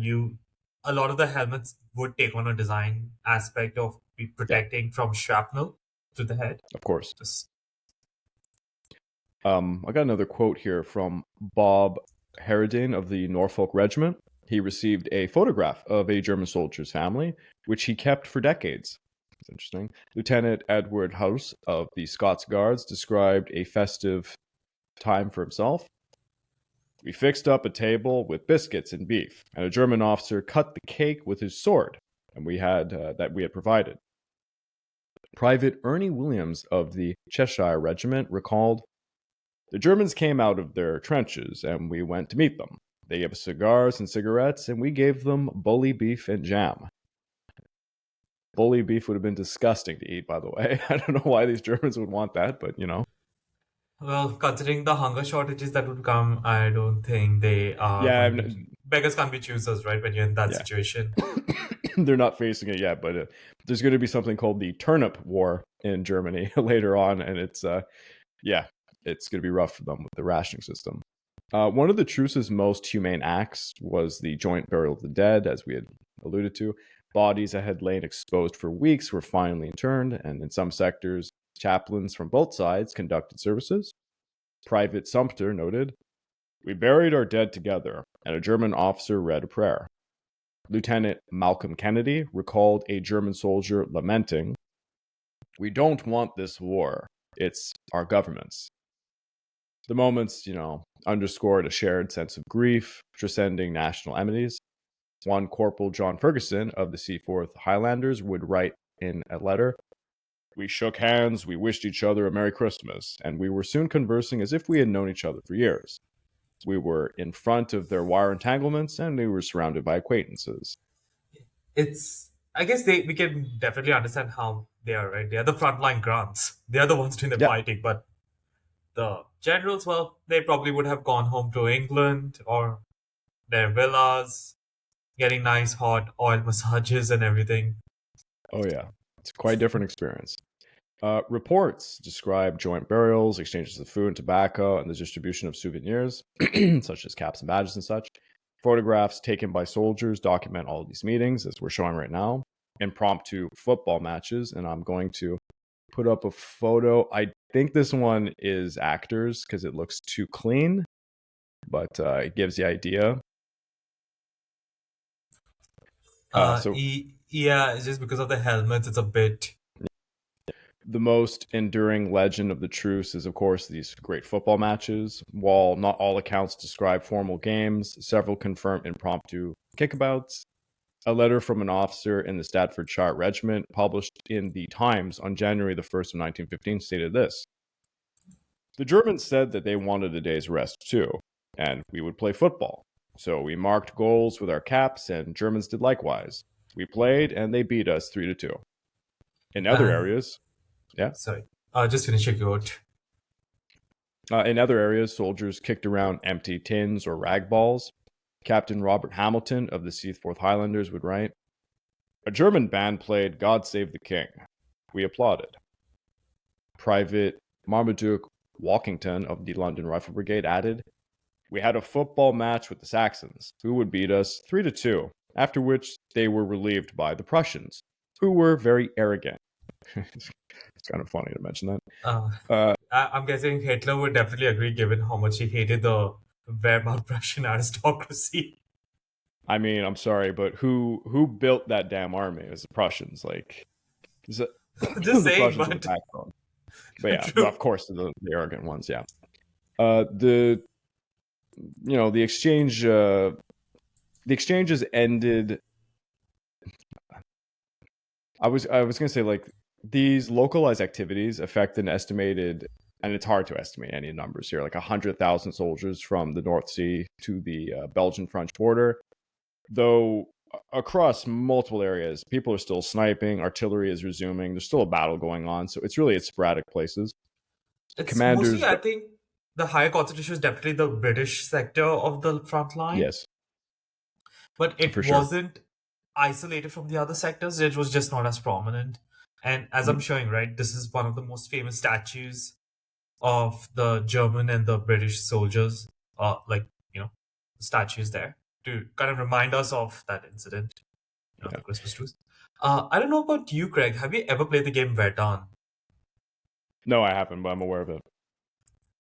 a lot of the helmets would take on a design aspect of Yeah, protecting from shrapnel to the head. of course. Just I got another quote here from Bob Harradine of the Norfolk Regiment. He received a photograph of a German soldier's family, which he kept for decades. It's interesting. Lieutenant Edward House of the Scots Guards described a festive time for himself. We fixed up a table with biscuits and beef, and a German officer cut the cake with his sword, and we had provided. Private Ernie Williams of the Cheshire Regiment recalled, the Germans came out of their trenches, and we went to meet them. They gave us cigars and cigarettes, and we gave them bully beef and jam. Bully beef would have been disgusting to eat, by the way. I don't know why these Germans would want that, but well, considering the hunger shortages that would come, I don't think they are yeah, going to. Beggars can't be choosers, right? When you're in that yeah. situation. They're not facing it yet, but there's going to be something called the Turnip War in Germany later on, and it's going to be rough for them with the rationing system. One of the truce's most humane acts was the joint burial of the dead, as we had alluded to. Bodies that had lain exposed for weeks were finally interned, and in some sectors, chaplains from both sides conducted services. Private Sumter noted, we buried our dead together, and a German officer read a prayer. Lieutenant Malcolm Kennedy recalled a German soldier lamenting, we don't want this war. It's our government's. The moments, underscored a shared sense of grief, transcending national enmities. One Corporal John Ferguson of the Seaforth Highlanders would write in a letter, we shook hands, we wished each other a Merry Christmas, and we were soon conversing as if we had known each other for years. We were in front of their wire entanglements, and we were surrounded by acquaintances. It's I guess we can definitely understand how they are, right? They are the frontline grunts. They are the ones doing the Yeah. fighting, but the generals, well, they probably would have gone home to England or their villas, getting nice hot oil massages and everything. Oh yeah, it's quite a different experience. Reports describe joint burials, exchanges of food and tobacco, and the distribution of souvenirs, such as caps and badges and such. Photographs taken by soldiers document all of these meetings, as we're showing right now. Impromptu football matches, and I'm going to put up a photo. I think this one is actors because it looks too clean, but it gives the idea. So Yeah, it's just because of the helmets, it's a bit. the most enduring legend of the truce is, of course, these great football matches. While not all accounts describe formal games, several confirm impromptu kickabouts. A letter from an officer in the Staffordshire Regiment, published in the Times on January the 1st of 1915, stated this: "The Germans said that they wanted a day's rest too, and we would play football. So we marked goals with our caps, and Germans did likewise. We played, and they beat us 3-2. In other And areas, yeah. sorry, just finish your quote. In other areas, soldiers kicked around empty tins or rag balls. Captain Robert Hamilton of the Seaforth Highlanders would write, "A German band played God Save the King. We applauded." Private Marmaduke Walkington of the London Rifle Brigade added, "We had a football match with the Saxons, who would beat us 3-2, after which they were relieved by the Prussians, who were very arrogant." It's kind of funny to mention that. Uh, Uh, I'm guessing Hitler would definitely agree, given how much he hated the Wehrmacht Prussian aristocracy. I mean, I'm sorry, but who built that damn army? It was the Prussians. Like, the Just saying, Prussians are the but backbone. But yeah, true. of course, the arrogant ones. Yeah. The the exchanges ended. I was gonna say, like, these localized activities affect an estimated, and it's hard to estimate any numbers here, like 100,000 soldiers from the North Sea to the Belgian-French border. Though across multiple areas, people are still sniping, artillery is resuming, there's still a battle going on, so it's really at sporadic places. It's mostly, Commanders, I think, the higher concentration is definitely the British sector of the front line, yes, but it for sure. wasn't isolated from the other sectors. It was just not as prominent. And as I'm Mhm. showing, right, this is one of the most famous statues of the German and the British soldiers, like, you know, statues there to kind of remind us of that incident, Yeah. the Christmas truce. I don't know about you, Craig. Have you ever played the game Verdun? No, I haven't, but I'm aware of it.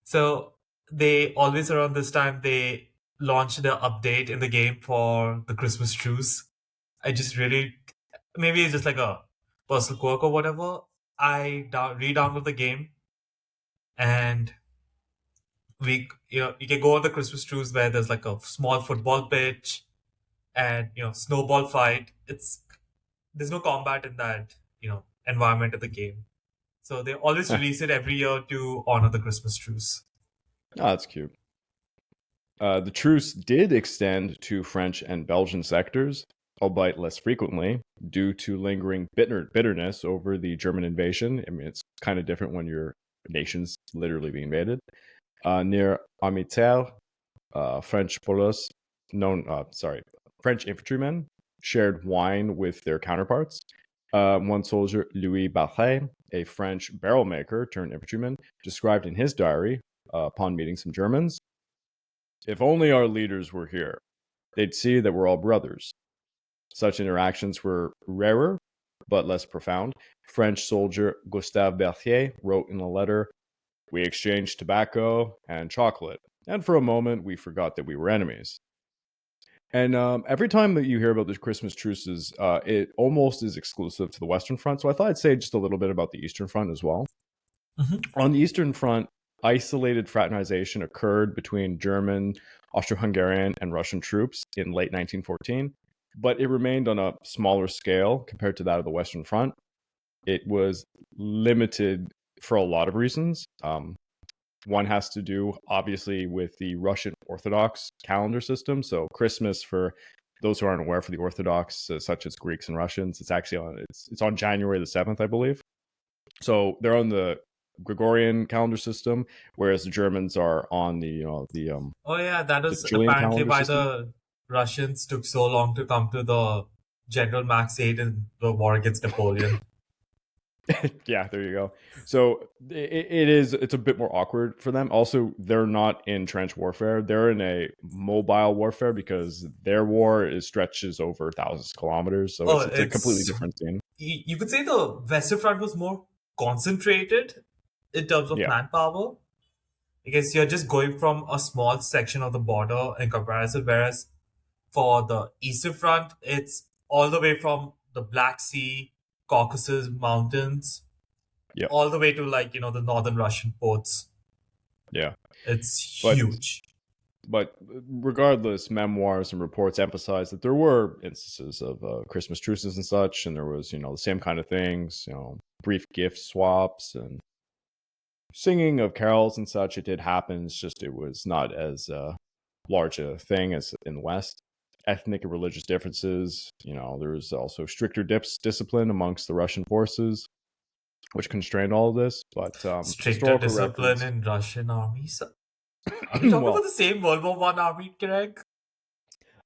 So they always around this time they launch the update in the game for the Christmas truce. I just really maybe it's just like a personal quirk or whatever. I re-download the game and you can go on the Christmas truce where there's like a small football pitch and snowball fight. There's no combat in that environment of the game. So they always release it every year to honor the Christmas truce. Oh, that's cute. The truce did extend to French and Belgian sectors, albeit less frequently, due to lingering bitterness over the German invasion. I mean, it's kind of different when your nation's literally being invaded. Near Armitaire, French polos, French infantrymen shared wine with their counterparts. One soldier, Louis Barret, a French barrel maker turned infantryman, described in his diary, upon meeting some Germans, "If only our leaders were here, they'd see that we're all brothers." Such interactions were rarer, but less profound. French soldier Gustave Berthier wrote in a letter, "We exchanged tobacco and chocolate, and for a moment we forgot that we were enemies." And every time that you hear about these Christmas truces, it almost is exclusive to the Western Front. So I thought I'd say just a little bit about the Eastern Front as well. Mhm. On the Eastern Front, isolated fraternization occurred between German, Austro-Hungarian, and Russian troops in late 1914, but it remained on a smaller scale compared to that of the Western Front. It was limited for a lot of reasons. One has to do, obviously, with the Russian Orthodox calendar system. So Christmas for those who aren't aware, for the Orthodox, such as Greeks and Russians, it's actually it's on January the 7th, I believe. So they're on the Gregorian calendar system, whereas the Germans are on Oh yeah, that the was Julian apparently calendar why system. the Russians took so long to come to the General Max aid in the war against Napoleon. Yeah, there you go. So it's a bit more awkward for them. Also, they're not in trench warfare. They're in a mobile warfare because their war stretches over thousands of kilometers. So Oh, it's a completely different scene. you could say the Western Front was more concentrated in terms of Yeah, manpower. I guess you're just going from a small section of the border in comparison, whereas for the Eastern Front, it's all the way from the Black Sea, Caucasus Mountains, yeah, all the way to the northern Russian ports. yeah. It's But huge. but regardless, memoirs and reports emphasize that there were instances of Christmas truces and such, and there was the same kind of things, brief gift swaps and singing of carols and such. It did happen. It's just it was not as large a thing as in the West. Ethnic and religious differences. There was also stricter discipline amongst the Russian forces, which constrained all of this. But Stricter historical discipline records, in Russian armies. Are we talking about well, the same World War One army, Greg?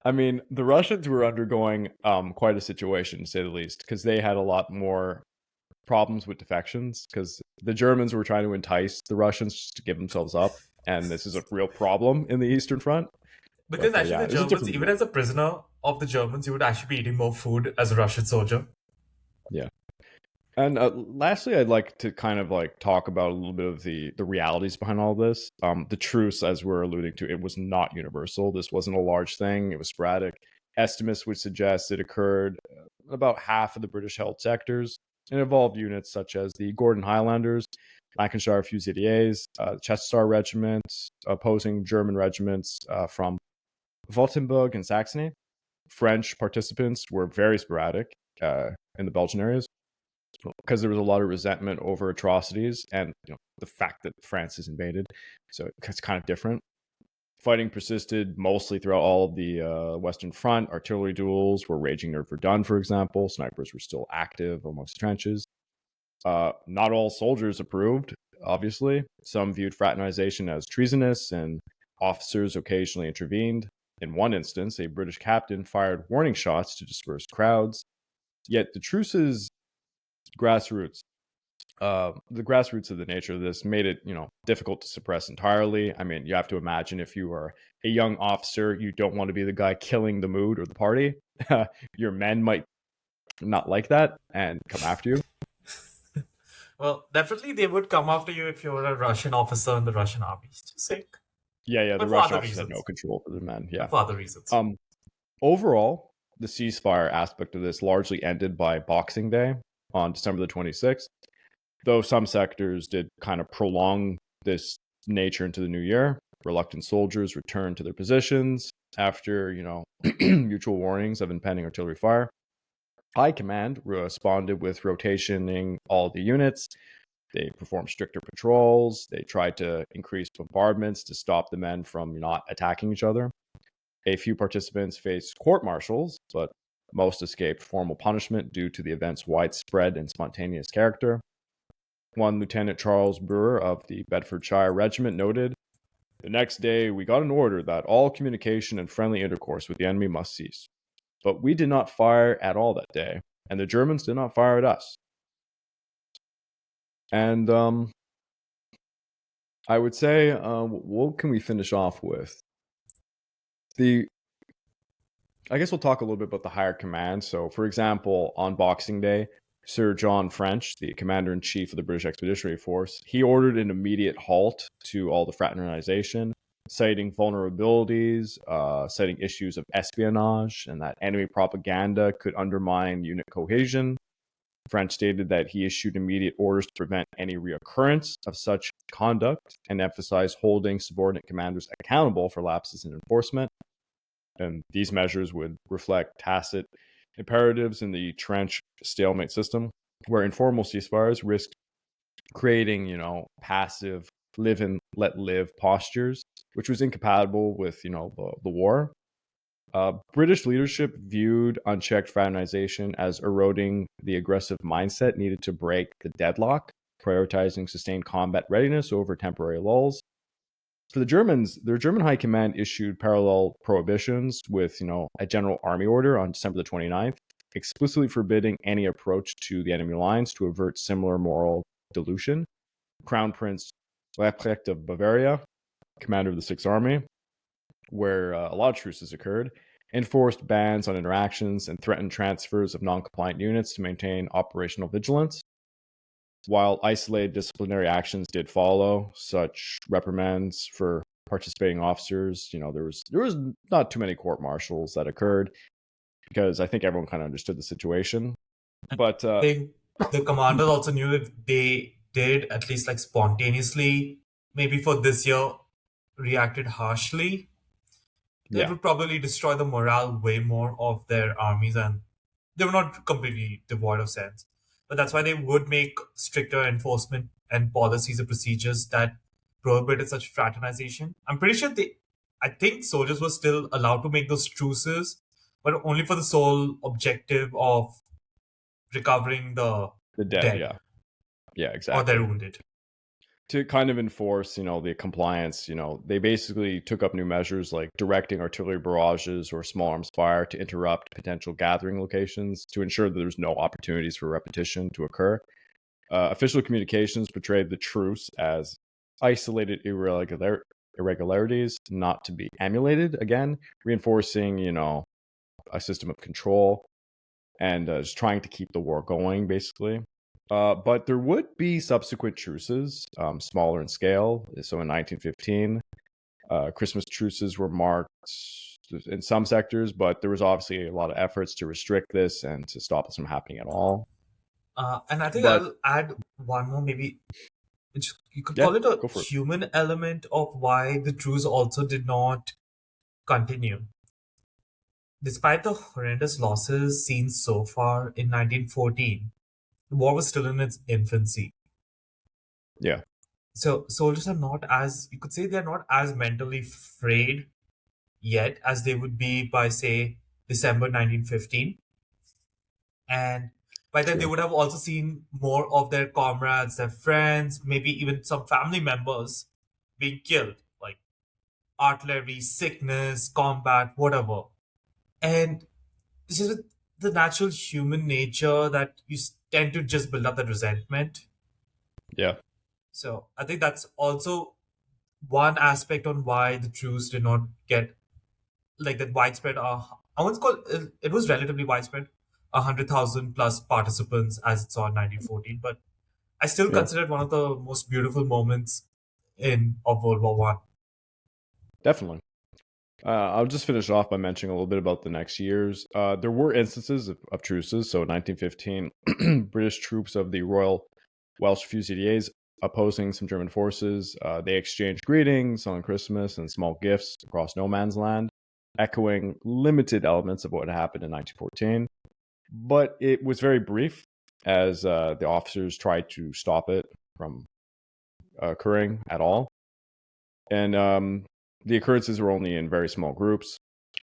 I mean, the Russians were undergoing quite a situation, to say the least, because they had a lot more problems with defections, because the Germans were trying to entice the Russians just to give themselves up, and this is a real problem in the Eastern Front. Because But actually, yeah, the it's a Germans, different even deal. as a prisoner of the Germans, you would actually be eating more food as a Russian soldier. Yeah. And lastly, I'd like to kind of talk about a little bit of the realities behind all this. The truce, as we're alluding to, it was not universal. This wasn't a large thing. It was sporadic. Estimates would suggest it occurred about half of the British-held sectors. It involved units such as the Gordon Highlanders, Lancashire Fusiliers, Chester Regiment, opposing German regiments from Württemberg and Saxony. French participants were very sporadic in the Belgian areas, because there was a lot of resentment over atrocities and the fact that France is invaded. So it's kind of different. Fighting persisted mostly throughout all of the Western Front. Artillery duels were raging near Verdun, for example. Snipers were still active amongst the trenches. Not all soldiers approved, obviously. Some viewed fraternization as treasonous, and officers occasionally intervened. In one instance, a British captain fired warning shots to disperse crowds. Yet the truce's grassroots the grassroots of the nature of this made it difficult to suppress entirely. I mean, you have to imagine, if you are a young officer, you don't want to be the guy killing the mood or the party. Your men might not like that and come after you. Well, definitely they would come after you if you were a Russian officer in the Russian army. Just sake. Yeah, the But for Russian other officers had no reasons. control for the men. But Yeah. for other reasons. Overall, the ceasefire aspect of this largely ended by Boxing Day on December the 26th, though some sectors did kind of prolong this nature into the new year. Reluctant soldiers returned to their positions after, mutual warnings of impending artillery fire. High command responded with rotationing all the units. They performed stricter patrols. They tried to increase bombardments to stop the men from not attacking each other. A few participants faced court martials, but most escaped formal punishment due to the event's widespread and spontaneous character. One Lieutenant Charles Brewer of the Bedfordshire Regiment noted, "The next day we got an order that all communication and friendly intercourse with the enemy must cease. But we did not fire at all that day, and the Germans did not fire at us." And I would say, what can we finish off with? I guess we'll talk a little bit about the higher command. So, for example, on Boxing Day, Sir John French, the commander-in-chief of the British Expeditionary Force, he ordered an immediate halt to all the fraternization, citing vulnerabilities, citing issues of espionage, and that enemy propaganda could undermine unit cohesion. French stated that he issued immediate orders to prevent any reoccurrence of such conduct and emphasized holding subordinate commanders accountable for lapses in enforcement. And these measures would reflect tacit imperatives in the trench stalemate system, where informal ceasefires risked creating, passive live and let live postures, which was incompatible with, the war. British leadership viewed unchecked fraternization as eroding the aggressive mindset needed to break the deadlock, prioritizing sustained combat readiness over temporary lulls. For the Germans, their German high command issued parallel prohibitions with, a general army order on December the 29th, explicitly forbidding any approach to the enemy lines to avert similar moral dilution. Crown Prince Leprecht of Bavaria, commander of the Sixth Army, where a lot of truces occurred, enforced bans on interactions and threatened transfers of non-compliant units to maintain operational vigilance. While isolated disciplinary actions did follow, such reprimands for participating officers, there was not too many court martials that occurred because I think everyone kind of understood the situation. But I think the commanders also knew if they did at least like spontaneously, maybe for this year, reacted harshly, it yeah, would probably destroy the morale way more of their armies, and they were not completely devoid of sense. But that's why they would make stricter enforcement and policies and procedures that prohibited such fraternization. I'm pretty sure I think soldiers were still allowed to make those truces, but only for the sole objective of recovering the the dead, dead yeah, yeah, or exactly. their wounded. To kind of enforce, the compliance, they basically took up new measures like directing artillery barrages or small arms fire to interrupt potential gathering locations to ensure that there's no opportunities for repetition to occur. Official communications portrayed the truce as isolated irregularities not to be emulated again, reinforcing, a system of control and just trying to keep the war going, basically. But there would be subsequent truces, smaller in scale. So in 1915, Christmas truces were marked in some sectors, but there was obviously a lot of efforts to restrict this and to stop this from happening at all. And I think But I'll add one more, maybe, which you could yeah, call it a go for it. human element of why the truce also did not continue. Despite the horrendous losses seen so far in 1914, the war was still in its infancy. Yeah, So soldiers are not as, you could say, they're not as mentally frayed yet as they would be by, say, December 1915. And by then, they true. would have also seen more of their comrades, their friends, maybe even some family members being killed, like artillery, sickness, combat, whatever. And it's just the natural human nature that tend to just build up that resentment. Yeah, So I think that's also one aspect on why the truce did not get like that widespread. I won't call it was relatively widespread, 100,000 plus participants as it saw in 1914. But I still yeah, consider it one of the most beautiful moments in of World War One. definitely. I'll just finish off by mentioning a little bit about the next years. There were instances of truces. So, in 1915, British troops of the Royal Welsh Fusiliers opposing some German forces. They exchanged greetings on Christmas and small gifts across no man's land, echoing limited elements of what happened in 1914. But it was very brief as the officers tried to stop it from occurring at all. And the occurrences were only in very small groups.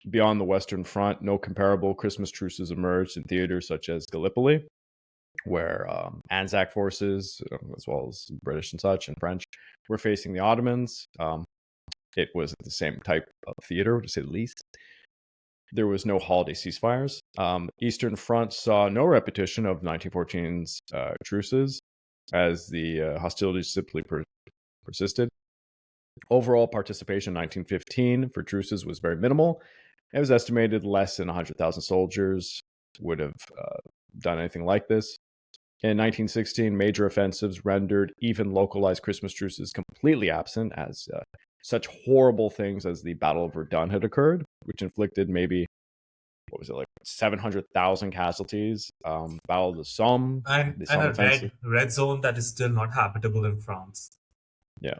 Beyond the Western Front, no comparable Christmas truces emerged in theaters such as Gallipoli, where Anzac forces, as well as British and such, and French, were facing the Ottomans. It was the same type of theater, to say the least. There was no holiday ceasefires. Eastern Front saw no repetition of 1914's truces, as the hostilities simply persisted. Overall participation in 1915 for truces was very minimal. It was estimated less than 100,000 soldiers would have done anything like this. In 1916, major offensives rendered even localized Christmas truces completely absent, as such horrible things as the Battle of Verdun had occurred, which inflicted maybe, what was it, like 700,000 casualties. Battle of the Somme, the And Somme a offensive. red zone that is still not habitable in France. Yeah.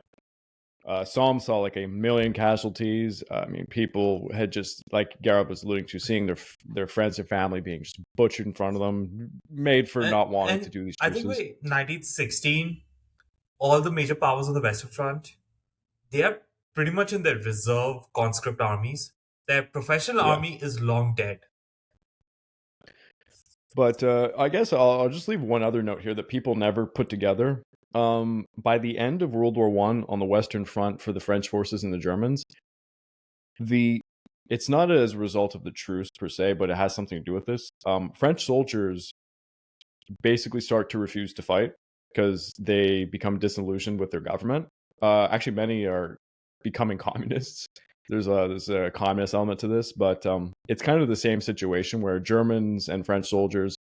Somme saw like 1 million casualties. I mean, people had just, like Gareth was alluding to, seeing their friends and family being just butchered in front of them, made for not wanting to And do these I think truces. by 1916, all the major powers of the Western Front, they are pretty much in their reserve conscript armies. Their professional Yeah. army is long dead. But I guess I'll just leave one other note here that people never put together. By the end of World War One, on the Western Front for the French forces and the Germans, it's not as a result of the truce per se, but it has something to do with this. French soldiers basically start to refuse to fight because they become disillusioned with their government. Actually, many are becoming communists. There's a communist element to this, but it's kind of the same situation where Germans and French soldiers,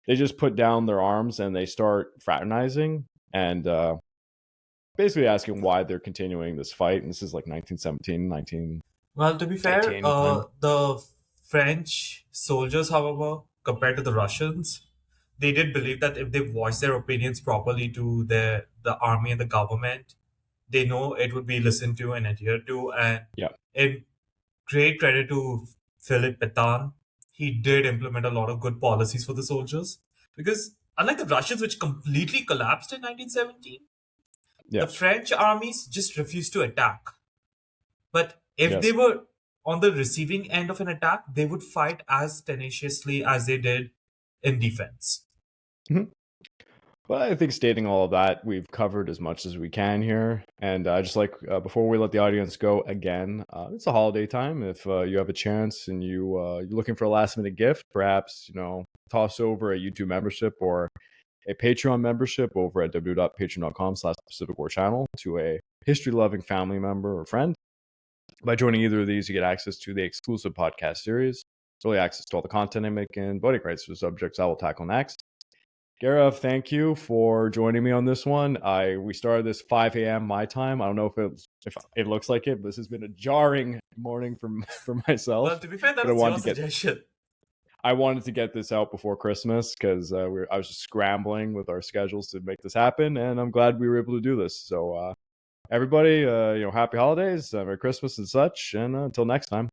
they just put down their arms and they start fraternizing and basically asking why they're continuing this fight. And this is like 1917, Well, to be fair, 1918 time. the French soldiers, however, compared to the Russians, they did believe that if they voiced their opinions properly to the army and the government, they know it would be listened to and adhered to. And Yeah. in great credit to Philip Pétain, he did implement a lot of good policies for the soldiers. Because unlike the Russians, which completely collapsed in 1917, Yeah. the French armies just refused to attack. But if Yes. they were on the receiving end of an attack, they would fight as tenaciously as they did in defense. Mhm. Well, I think stating all of that, we've covered as much as we can here. And just like before we let the audience go again, it's a holiday time. If you have a chance and you're looking for a last minute gift, perhaps toss over a YouTube membership or a Patreon membership over at www.patreon.com/Pacific War Channel to a history-loving family member or friend. By joining either of these, you get access to the exclusive podcast series, early access to all the content I make, and voting rights for the subjects I will tackle next. Gaurav, thank you for joining me on this one. We started this 5 a.m. my time. I don't know if it looks like it, but this has been a jarring morning for myself. Well, to be fair, that But was your suggestion. I wanted to get this out before Christmas because I was just scrambling with our schedules to make this happen, and I'm glad we were able to do this. So, everybody, happy holidays, Merry Christmas, and such, and until next time.